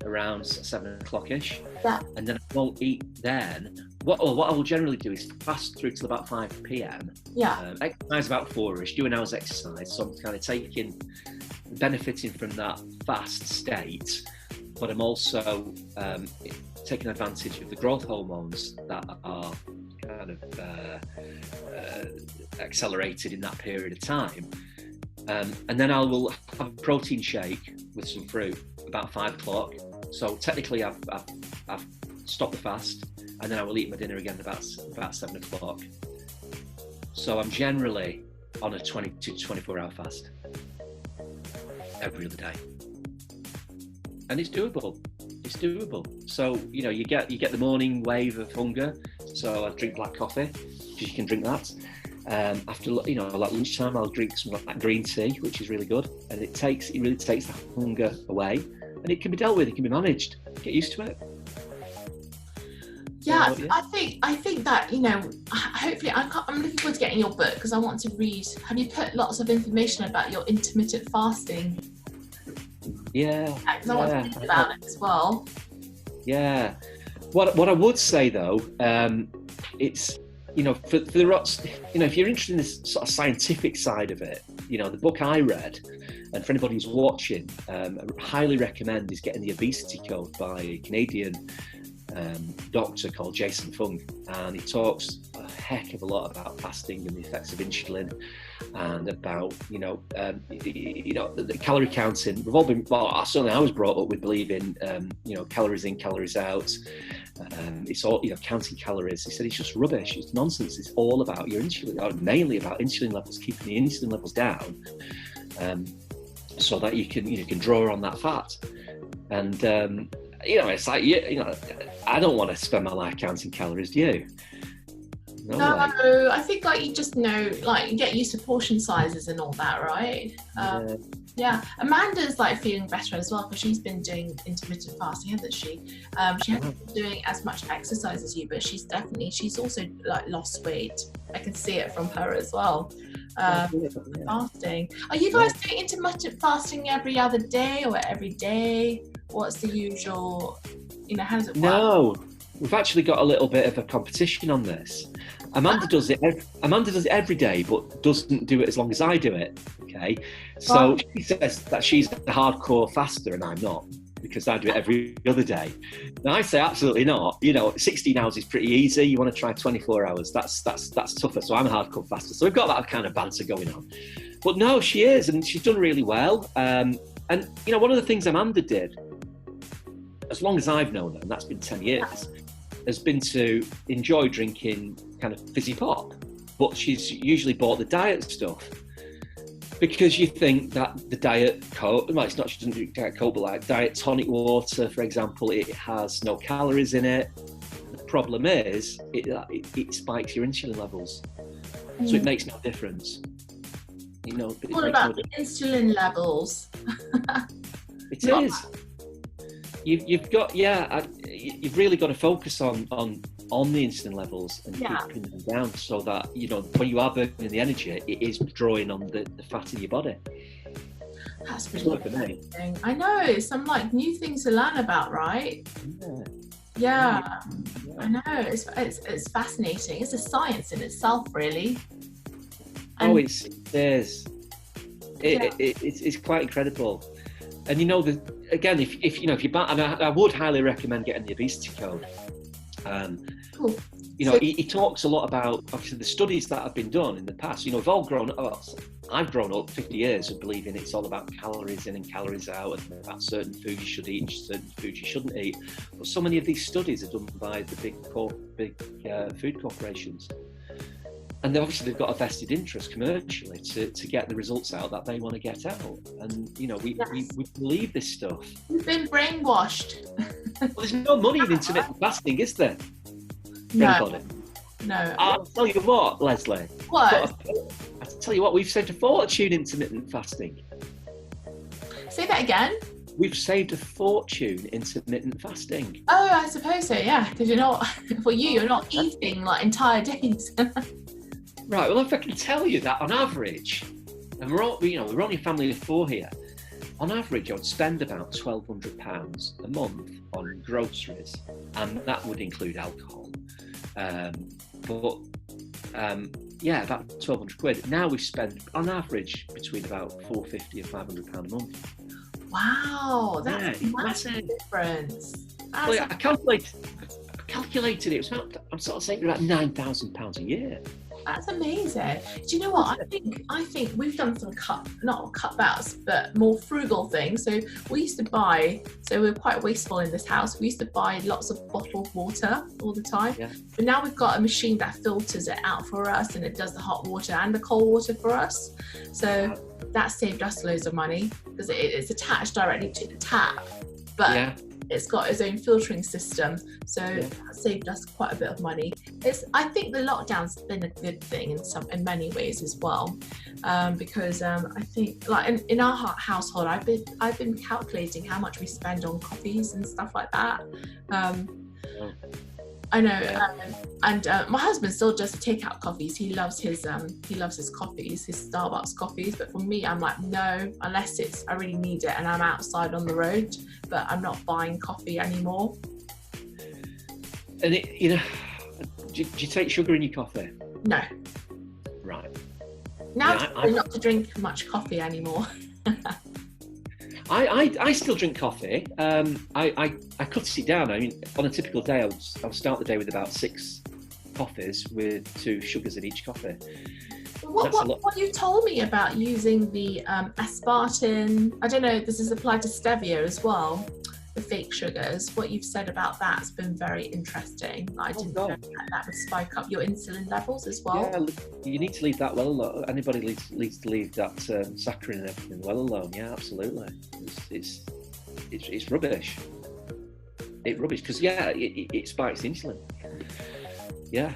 around 7 o'clock-ish, and then I won't eat then. What I will generally do is fast through till about 5 p.m. Exercise about 4ish, do an hour's exercise, so I'm kind of benefiting from that fast state, but I'm also taking advantage of the growth hormones that are kind of accelerated in that period of time. And then I will have a protein shake with some fruit about 5 o'clock. So technically I've stopped the fast, and then I will eat my dinner again about 7 o'clock. So I'm generally on a 22 to 24 hour fast every other day. And it's doable. So, you get the morning wave of hunger. So I drink black coffee, because you can drink that. After like lunchtime, I'll drink some like green tea, which is really good, and it really takes the hunger away, and it can be dealt with. It can be managed. Get used to it. Yeah, so, I think that hopefully I'm looking forward to getting your book, because I want to read. Have you put lots of information about your intermittent fasting? Yeah, because I want to read about it as well. Yeah, what I would say though, it's. For the rocks, if you're interested in this sort of scientific side of it, the book I read, and for anybody who's watching, I highly recommend is Getting the Obesity Code by a Canadian doctor called Jason Fung, and he talks a heck of a lot about fasting and the effects of insulin, and about the calorie counting. We've all been, certainly I was brought up with believing calories in, calories out. It's all counting calories. He said it's just rubbish. It's nonsense. It's all about your insulin, or mainly about insulin levels, keeping the insulin levels down, so that you can draw on that fat. And it's like I don't want to spend my life counting calories. Do you? No, I think you just you get used to portion sizes and all that, right? Yeah, Amanda's feeling better as well, because she's been doing intermittent fasting, hasn't she? She hasn't been doing as much exercise as you, but she's also lost weight. I can see it from her as well. Fasting. Are you guys doing intermittent fasting every other day or every day? What's the usual? How does it work? No, we've actually got a little bit of a competition on this. Amanda does it every day, but doesn't do it as long as I do it. Okay, so she says that she's a hardcore faster, and I'm not, because I do it every other day. Now I say absolutely not. 16 hours is pretty easy. You want to try 24 hours? That's tougher. So I'm a hardcore faster. So we've got that kind of banter going on. But no, she is, and she's done really well. And one of the things Amanda did, as long as I've known her, and that's been 10 years, has been to enjoy drinking kind of fizzy pop, but she's usually bought the diet stuff, because you think that the diet Coke, it's not, she doesn't drink diet Coke, but diet tonic water, for example, it has no calories in it. The problem is it spikes your insulin levels, so it makes no difference. What about the insulin levels? It is. You've got, you've really got to focus on the insulin levels and keeping them down, so that when you are burning the energy, it is drawing on the fat in your body. That's really interesting. I know, some new things to learn about, right? Yeah. I know, it's fascinating. It's a science in itself, really. And it's quite incredible. And again, if I would highly recommend getting the Obesity Code. Cool. He talks a lot about, obviously, the studies that have been done in the past. We've all grown up. I've grown up 50 years of believing it's all about calories in and calories out, and about certain foods you should eat and certain foods you shouldn't eat. But so many of these studies are done by the big food corporations. And they've got a vested interest commercially to get the results out that they want to get out. And, we believe this stuff. We've been brainwashed. Well, there's no money in intermittent fasting, is there? No. I'll tell you what, Lesley. What? I'll tell you what, we've saved a fortune intermittent fasting. Say that again. we've saved a fortune intermittent fasting. Oh, I suppose so, yeah, because you're not, for you, you're not eating like entire days. Right, well, if I can tell you that on average, and we're only a family of 4 here, on average, I would spend about £1,200 a month on groceries, and that would include alcohol. About £1,200. Now we spend, on average, between about £450 and £500 a month. Wow, that's a massive difference. Well, I calculated it. I'm sort of saying about £9,000 a year. That's amazing. Do you know what? I think we've done some not cutbacks, but more frugal things. So we used to buy, so we're quite wasteful in this house. We used to buy lots of bottled water all the time. Yeah. But now we've got a machine that filters it out for us, and it does the hot water and the cold water for us. So that saved us loads of money because it's attached directly to the tap. But it's got its own filtering system, so that saved us quite a bit of money. I think the lockdown's been a good thing in many ways as well, because I think like in our household, I've been calculating how much we spend on coffees and stuff like that. I know, and my husband still does takeout coffees. He loves his coffees, his Starbucks coffees. But for me, I'm like, no, unless I really need it and I'm outside on the road. But I'm not buying coffee anymore. And do you take sugar in your coffee? No. Right. Now I'm not to drink much coffee anymore. I still drink coffee. I cut it down. I mean, on a typical day, I'll start the day with about 6 coffees with 2 sugars in each coffee. What you told me about using the aspartame, I don't know, this is applied to stevia as well, the fake sugars. What you've said about that's been very interesting. I didn't know that would spike up your insulin levels as well. Yeah, you need to leave that well alone. Anybody needs to leave that saccharin and everything well alone. Yeah, absolutely. It's rubbish. It's rubbish because it spikes insulin. Yeah.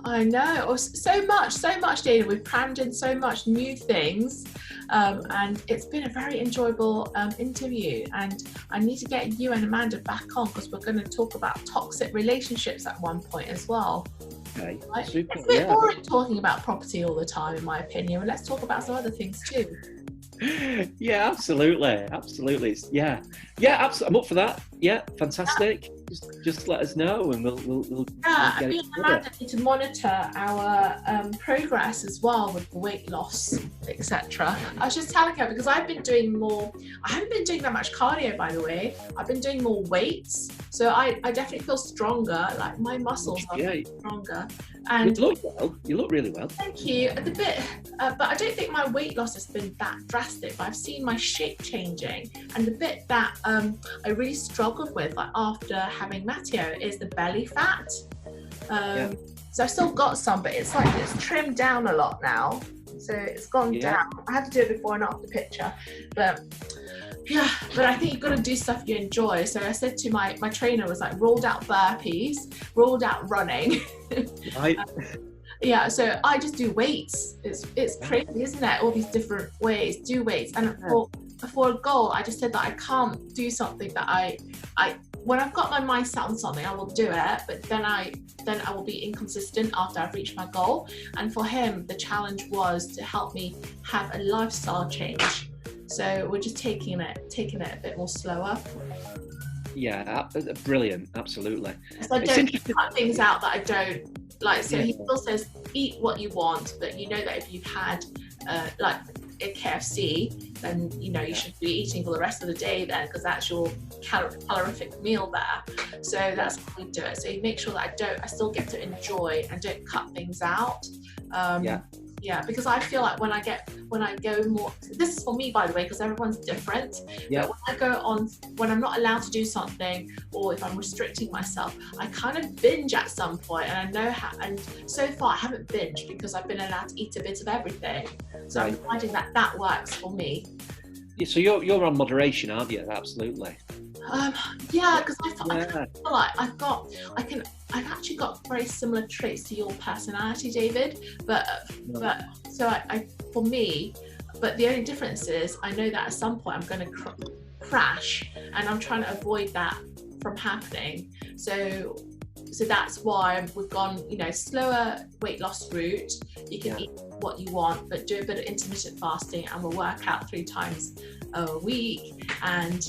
I know, so much, Dana. We've crammed in so much new things, and it's been a very enjoyable interview. And I need to get you and Amanda back on because we're going to talk about toxic relationships at one point as well. Okay, right? super. It's a bit boring talking about property all the time, in my opinion. And let's talk about some other things too. Yeah, absolutely. Yeah, absolutely. I'm up for that. Yeah, fantastic. Just let us know, and we'll get me and Amanda need to monitor our progress as well with the weight loss, etc. I was just telling her because I haven't been doing that much cardio, by the way. I've been doing more weights, so I definitely feel stronger. Like my muscles are stronger. And you look really well. Thank you. But I don't think my weight loss has been that drastic. But I've seen my shape changing, and the bit that I really struggled with, like after having Matteo, is the belly fat. So I've still got some, but it's trimmed down a lot now. So it's gone down. I had to do it before and after picture, but I think you've got to do stuff you enjoy. So I said to my trainer, was like, rolled out burpees, rolled out running. Right. So I just do weights. It's crazy, isn't it? All these different ways, do weights. And for a goal, I just said that I can't do something that I when I've got my mind set on something, I will do it, but then I will be inconsistent after I've reached my goal. And for him, the challenge was to help me have a lifestyle change. So we're just taking it a bit more slower. Yeah, brilliant, absolutely. So I don't cut things out that I don't like. So he still says eat what you want, but you know that if you've had like a KFC, then you should be eating for the rest of the day then, because that's your calorific meal there. So that's how we do it. So you make sure that I still get to enjoy and don't cut things out. Because I feel like when I go more, this is for me, by the way, because everyone's different. But when I'm not allowed to do something, or if I'm restricting myself, I kind of binge at some point, and I know how. And so far, I haven't binged because I've been allowed to eat a bit of everything. So I'm finding that works for me. Yeah, so you're on moderation, aren't you? Absolutely. Because I feel like I've actually got very similar traits to your personality, David. But so for me, but the only difference is I know that at some point I'm going to crash, and I'm trying to avoid that from happening. So that's why we've gone, you know, slower weight loss route. You can eat what you want, but do a bit of intermittent fasting, and we'll work out 3 times a week. And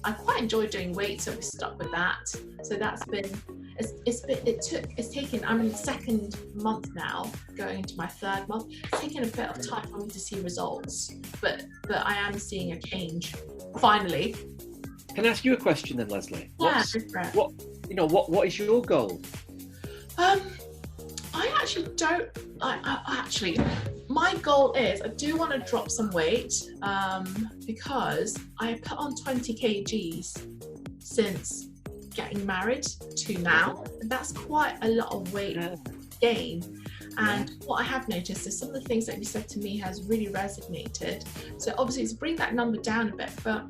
I quite enjoy doing weights, so we stuck with that. So that's been, it's taken, I'm in the 2nd month now, going into my 3rd month. It's taken a bit of time for me to see results, but I am seeing a change finally. Can I ask you a question then, Lesley? Yeah, what is your goal? I actually don't. My goal is, I do want to drop some weight, because I put on 20 kgs since getting married to now, and that's quite a lot of weight gain. And what I have noticed is some of the things that you said to me has really resonated. So obviously it's bring that number down a bit, but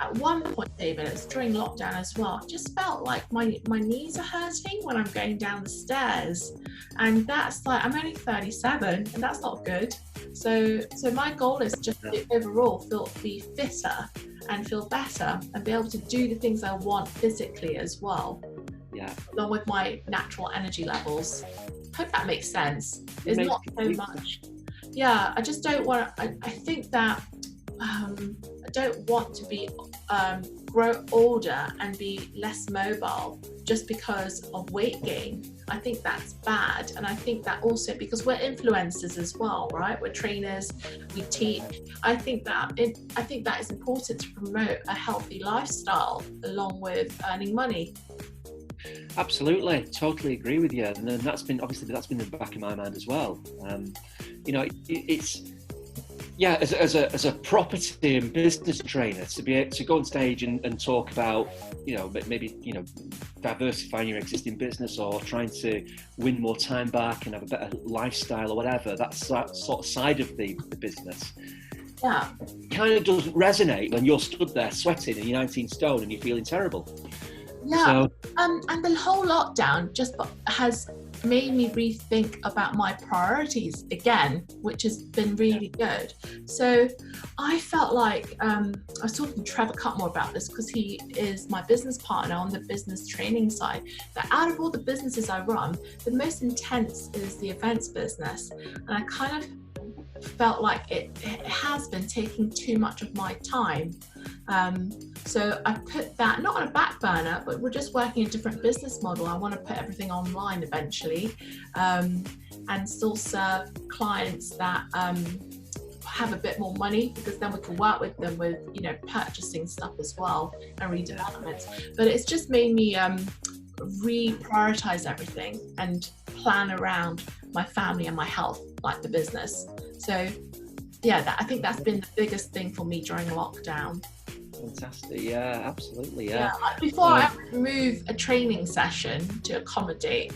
at one point, David, it's during lockdown as well, I just felt like my knees are hurting when I'm going down the stairs. And that's like, I'm only 37 and that's not good. So my goal is just to overall be fitter and feel better and be able to do the things I want physically as well. Yeah. Along with my natural energy levels. Hope that makes sense. It's not so much. Yeah, I just don't want. I think that I don't want to be grow older and be less mobile just because of weight gain. I think that's bad, and I think that also because we're influencers as well, right? We're trainers, we teach. I think that is important to promote a healthy lifestyle along with earning money. Absolutely, totally agree with you, and then that's been in the back of my mind as well. It's as a property and business trainer to be able to go on stage and talk about, maybe diversifying your existing business or trying to win more time back and have a better lifestyle or whatever. That's that sort of side of the business. Yeah, kind of doesn't resonate when you're stood there sweating and you're 19 stone and you're feeling terrible. Yeah, and the whole lockdown just has made me rethink about my priorities again, which has been really good. So I felt like, I was talking to Trevor Cutmore about this because he is my business partner on the business training side, that out of all the businesses I run, the most intense is the events business. And I kind of felt like it has been taking too much of my time. So I put that not on a back burner, but we're just working a different business model. I want to put everything online eventually, and still serve clients that have a bit more money, because then we can work with them with purchasing stuff as well and redevelopments. But it's just made me reprioritize everything and plan around my family and my health like the business. So yeah, I think that's been the biggest thing for me during lockdown. Fantastic. Yeah, absolutely. Yeah. Like before, I would move a training session to accommodate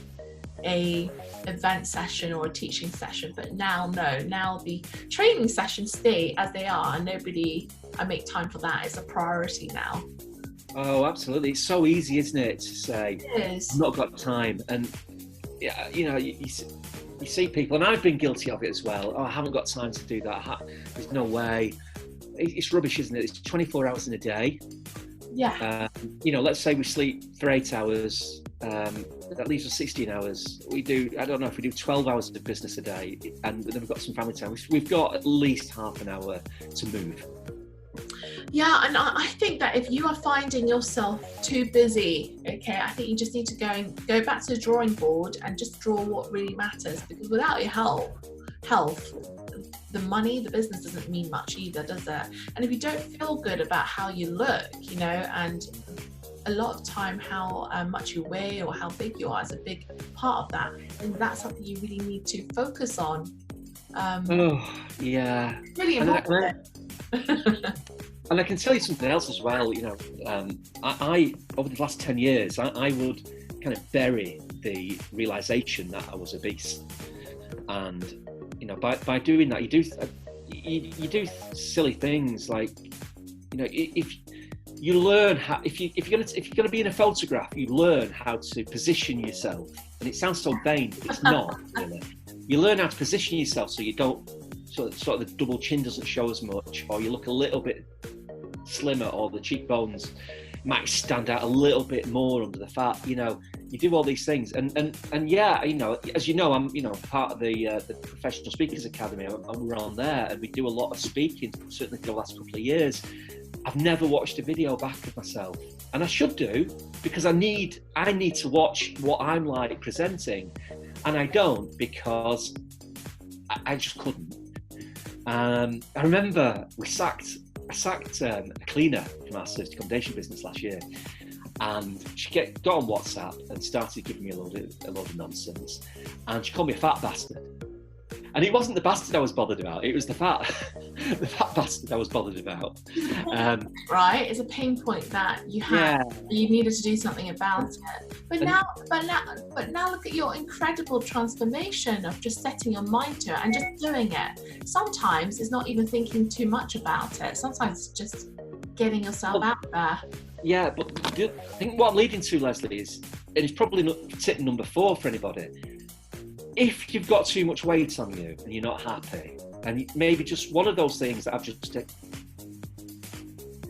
a event session or a teaching session, but now the training sessions stay as they are, and I make time for that. It's a priority now. Oh, absolutely. It's so easy, isn't it, to say, it is. I've not got time. And yeah, you see people, and I've been guilty of it as well. Oh, I haven't got time to do that. There's no way. It's rubbish, isn't it? It's 24 hours in a day. Yeah. Let's say we sleep for 8 hours. That leaves us 16 hours. We do 12 hours of business a day, and then we've got some family time. We've got at least half an hour to move. Yeah, and I think that if you are finding yourself too busy, I think you just need to go back to the drawing board and just draw what really matters, because without your health, the money, the business doesn't mean much either, does it? And if you don't feel good about how you look, and a lot of time how much you weigh or how big you are is a big part of that, and that's something you really need to focus on. Really important. And I can tell you something else as well. I over the last 10 years, I would kind of bury the realization that I was obese, and by doing that, you do silly things like, if you learn how, if you're going to be in a photograph, you learn how to position yourself, and it sounds so vain, but it's not really. You learn how to position yourself so you don't sort of the double chin doesn't show as much, or you look a little bit slimmer, or the cheekbones might stand out a little bit more under the fat. You know, you do all these things, and yeah, you know, as you know, I'm, you know, part of the Professional Speakers Academy, and we're on there, and we do a lot of speaking, certainly for the last couple of years. I've never watched a video back of myself, and I should do, because I need to watch what I'm like presenting, and I don't, because I just couldn't. I remember I sacked a cleaner from our serviced accommodation business last year, and she got on WhatsApp and started giving me a load of nonsense, and she called me a fat bastard. And it wasn't the bastard I was bothered about, it was the fat bastard I was bothered about. Right, it's a pain point that you had. Yeah. You needed to do something about it. But now look at your incredible transformation of just setting your mind to it and just doing it. Sometimes it's not even thinking too much about it. Sometimes it's just getting yourself out there. Yeah, but I think what I'm leading to, Lesley, is, and it's probably not tip number 4 for anybody. If you've got too much weight on you and you're not happy, and maybe just one of those things that I've just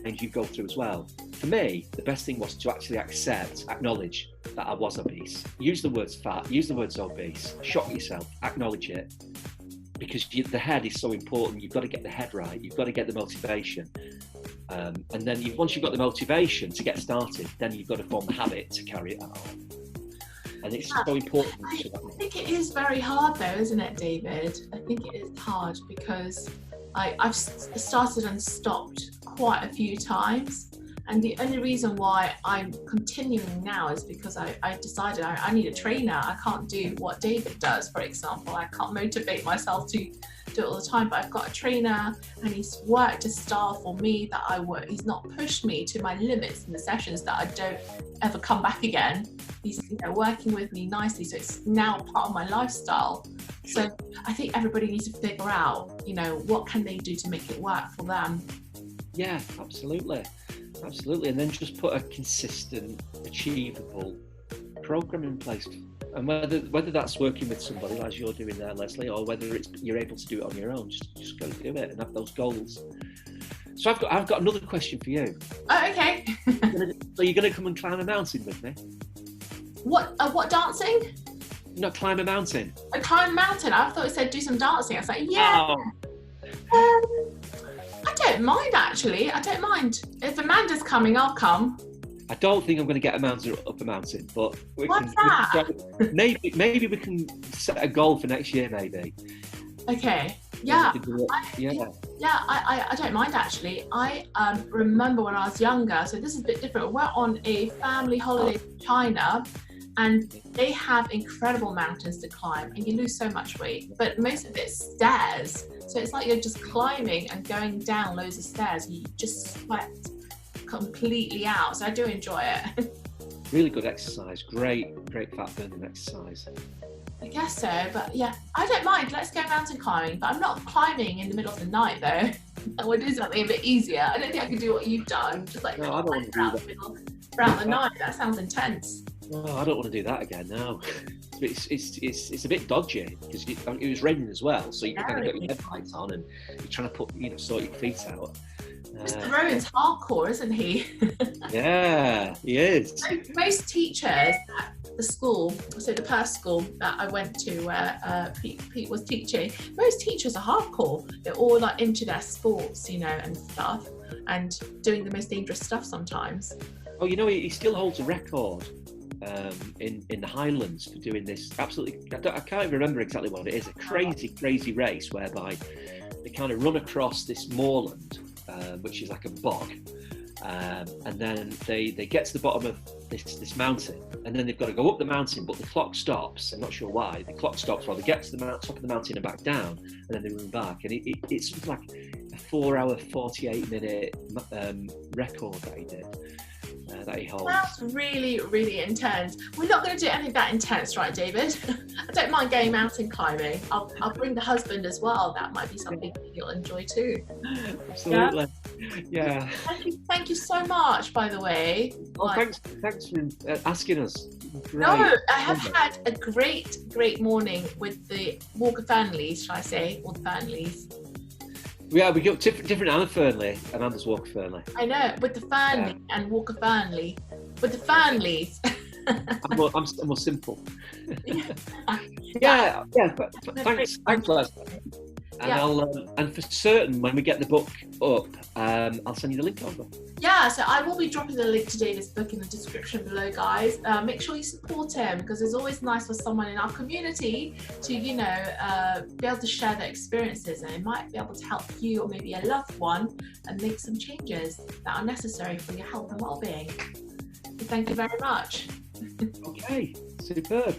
and you go through as well. For me, the best thing was to actually acknowledge that I was obese. Use the words fat, use the words obese, shock yourself, acknowledge it, because the head is so important. You've got to get the head right. You've got to get the motivation. And then once you've got the motivation to get started, then you've got to form the habit to carry it out. And it's so important. I think it is very hard though, isn't it, David? I think it is hard because I've started and stopped quite a few times. And the only reason why I'm continuing now is because I decided I need a trainer. I can't do what David does, for example. I can't motivate myself to do it all the time, but I've got a trainer and he's worked a style for me that he's not pushed me to my limits in the sessions that I don't ever come back again. He's working with me nicely, so it's now part of my lifestyle. So I think everybody needs to figure out, what can they do to make it work for them. Yeah, absolutely. And then just put a consistent, achievable program in place. And whether that's working with somebody as you're doing there, Lesley, or whether you're able to do it on your own, just go do it and have those goals. So I've got another question for you. Oh, okay. So you're going to come and climb a mountain with me? What dancing? No, climb a mountain. Climb a mountain? I thought it said do some dancing. I was like, yeah. Oh. I don't mind, actually. I don't mind. If Amanda's coming, I'll come. I don't think I'm going to get Amanda up a mountain, but maybe we can set a goal for next year, maybe. Okay. Yeah. I don't mind, actually. I remember when I was younger, so this is a bit different. We went on a family holiday to China, and they have incredible mountains to climb, and you lose so much weight, but most of it's stairs. So it's like you're just climbing and going down loads of stairs, and you just sweat completely out. So I do enjoy it. Really good exercise. Great fat burning exercise. I guess so, but yeah, I don't mind. Let's go mountain climbing, but I'm not climbing in the middle of the night though. I would do something a bit easier. I don't think I can do what you've done. Just like no, I don't want to do that. Throughout the night. That sounds intense. No, I don't want to do that again. No, it's a bit dodgy because it was raining as well, so you kind of got your headlights on and you're trying to sort your feet out. Mr. Rowan's hardcore, isn't he? Yeah, he is. Most teachers at the school, so the first school that I went to where Pete was teaching, most teachers are hardcore. They're all like into their sports, and stuff, and doing the most dangerous stuff sometimes. Oh, he still holds a record in the Highlands for doing this. Absolutely, I can't even remember exactly what it is. A crazy race whereby they kind of run across this moorland. Which is like a bog, and then they get to the bottom of this mountain, and then they've got to go up the mountain, but the clock stops. I'm not sure why. The clock stops while they get to the top of the mountain and back down, and then they run back. And it's something like a 4-hour, 48-minute record that he did. That he holds. Sounds really, really intense. We're not going to do anything that intense, right, David? I don't mind going mountain climbing. I'll bring the husband as well. That might be something he'll enjoy too. Absolutely. Yeah. Thank you so much, by the way. Well, thanks for asking us. Great. No, I have had a great morning with the Walker Fernleys, shall I say, or the Fernleys. Yeah, we got different Anna Fernley and Anders Walker Fernley. I know, with the Fernley and Walker Fernley. With the Fernleys. I'm more simple. Yeah. Thanks, Leslie. And and for certain, when we get the book up, I'll send you the link over. Yeah, so I will be dropping the link to David's book in the description below, guys. Make sure you support him, because it's always nice for someone in our community to, be able to share their experiences, and it might be able to help you or maybe a loved one and make some changes that are necessary for your health and well-being. So thank you very much. Okay, superb.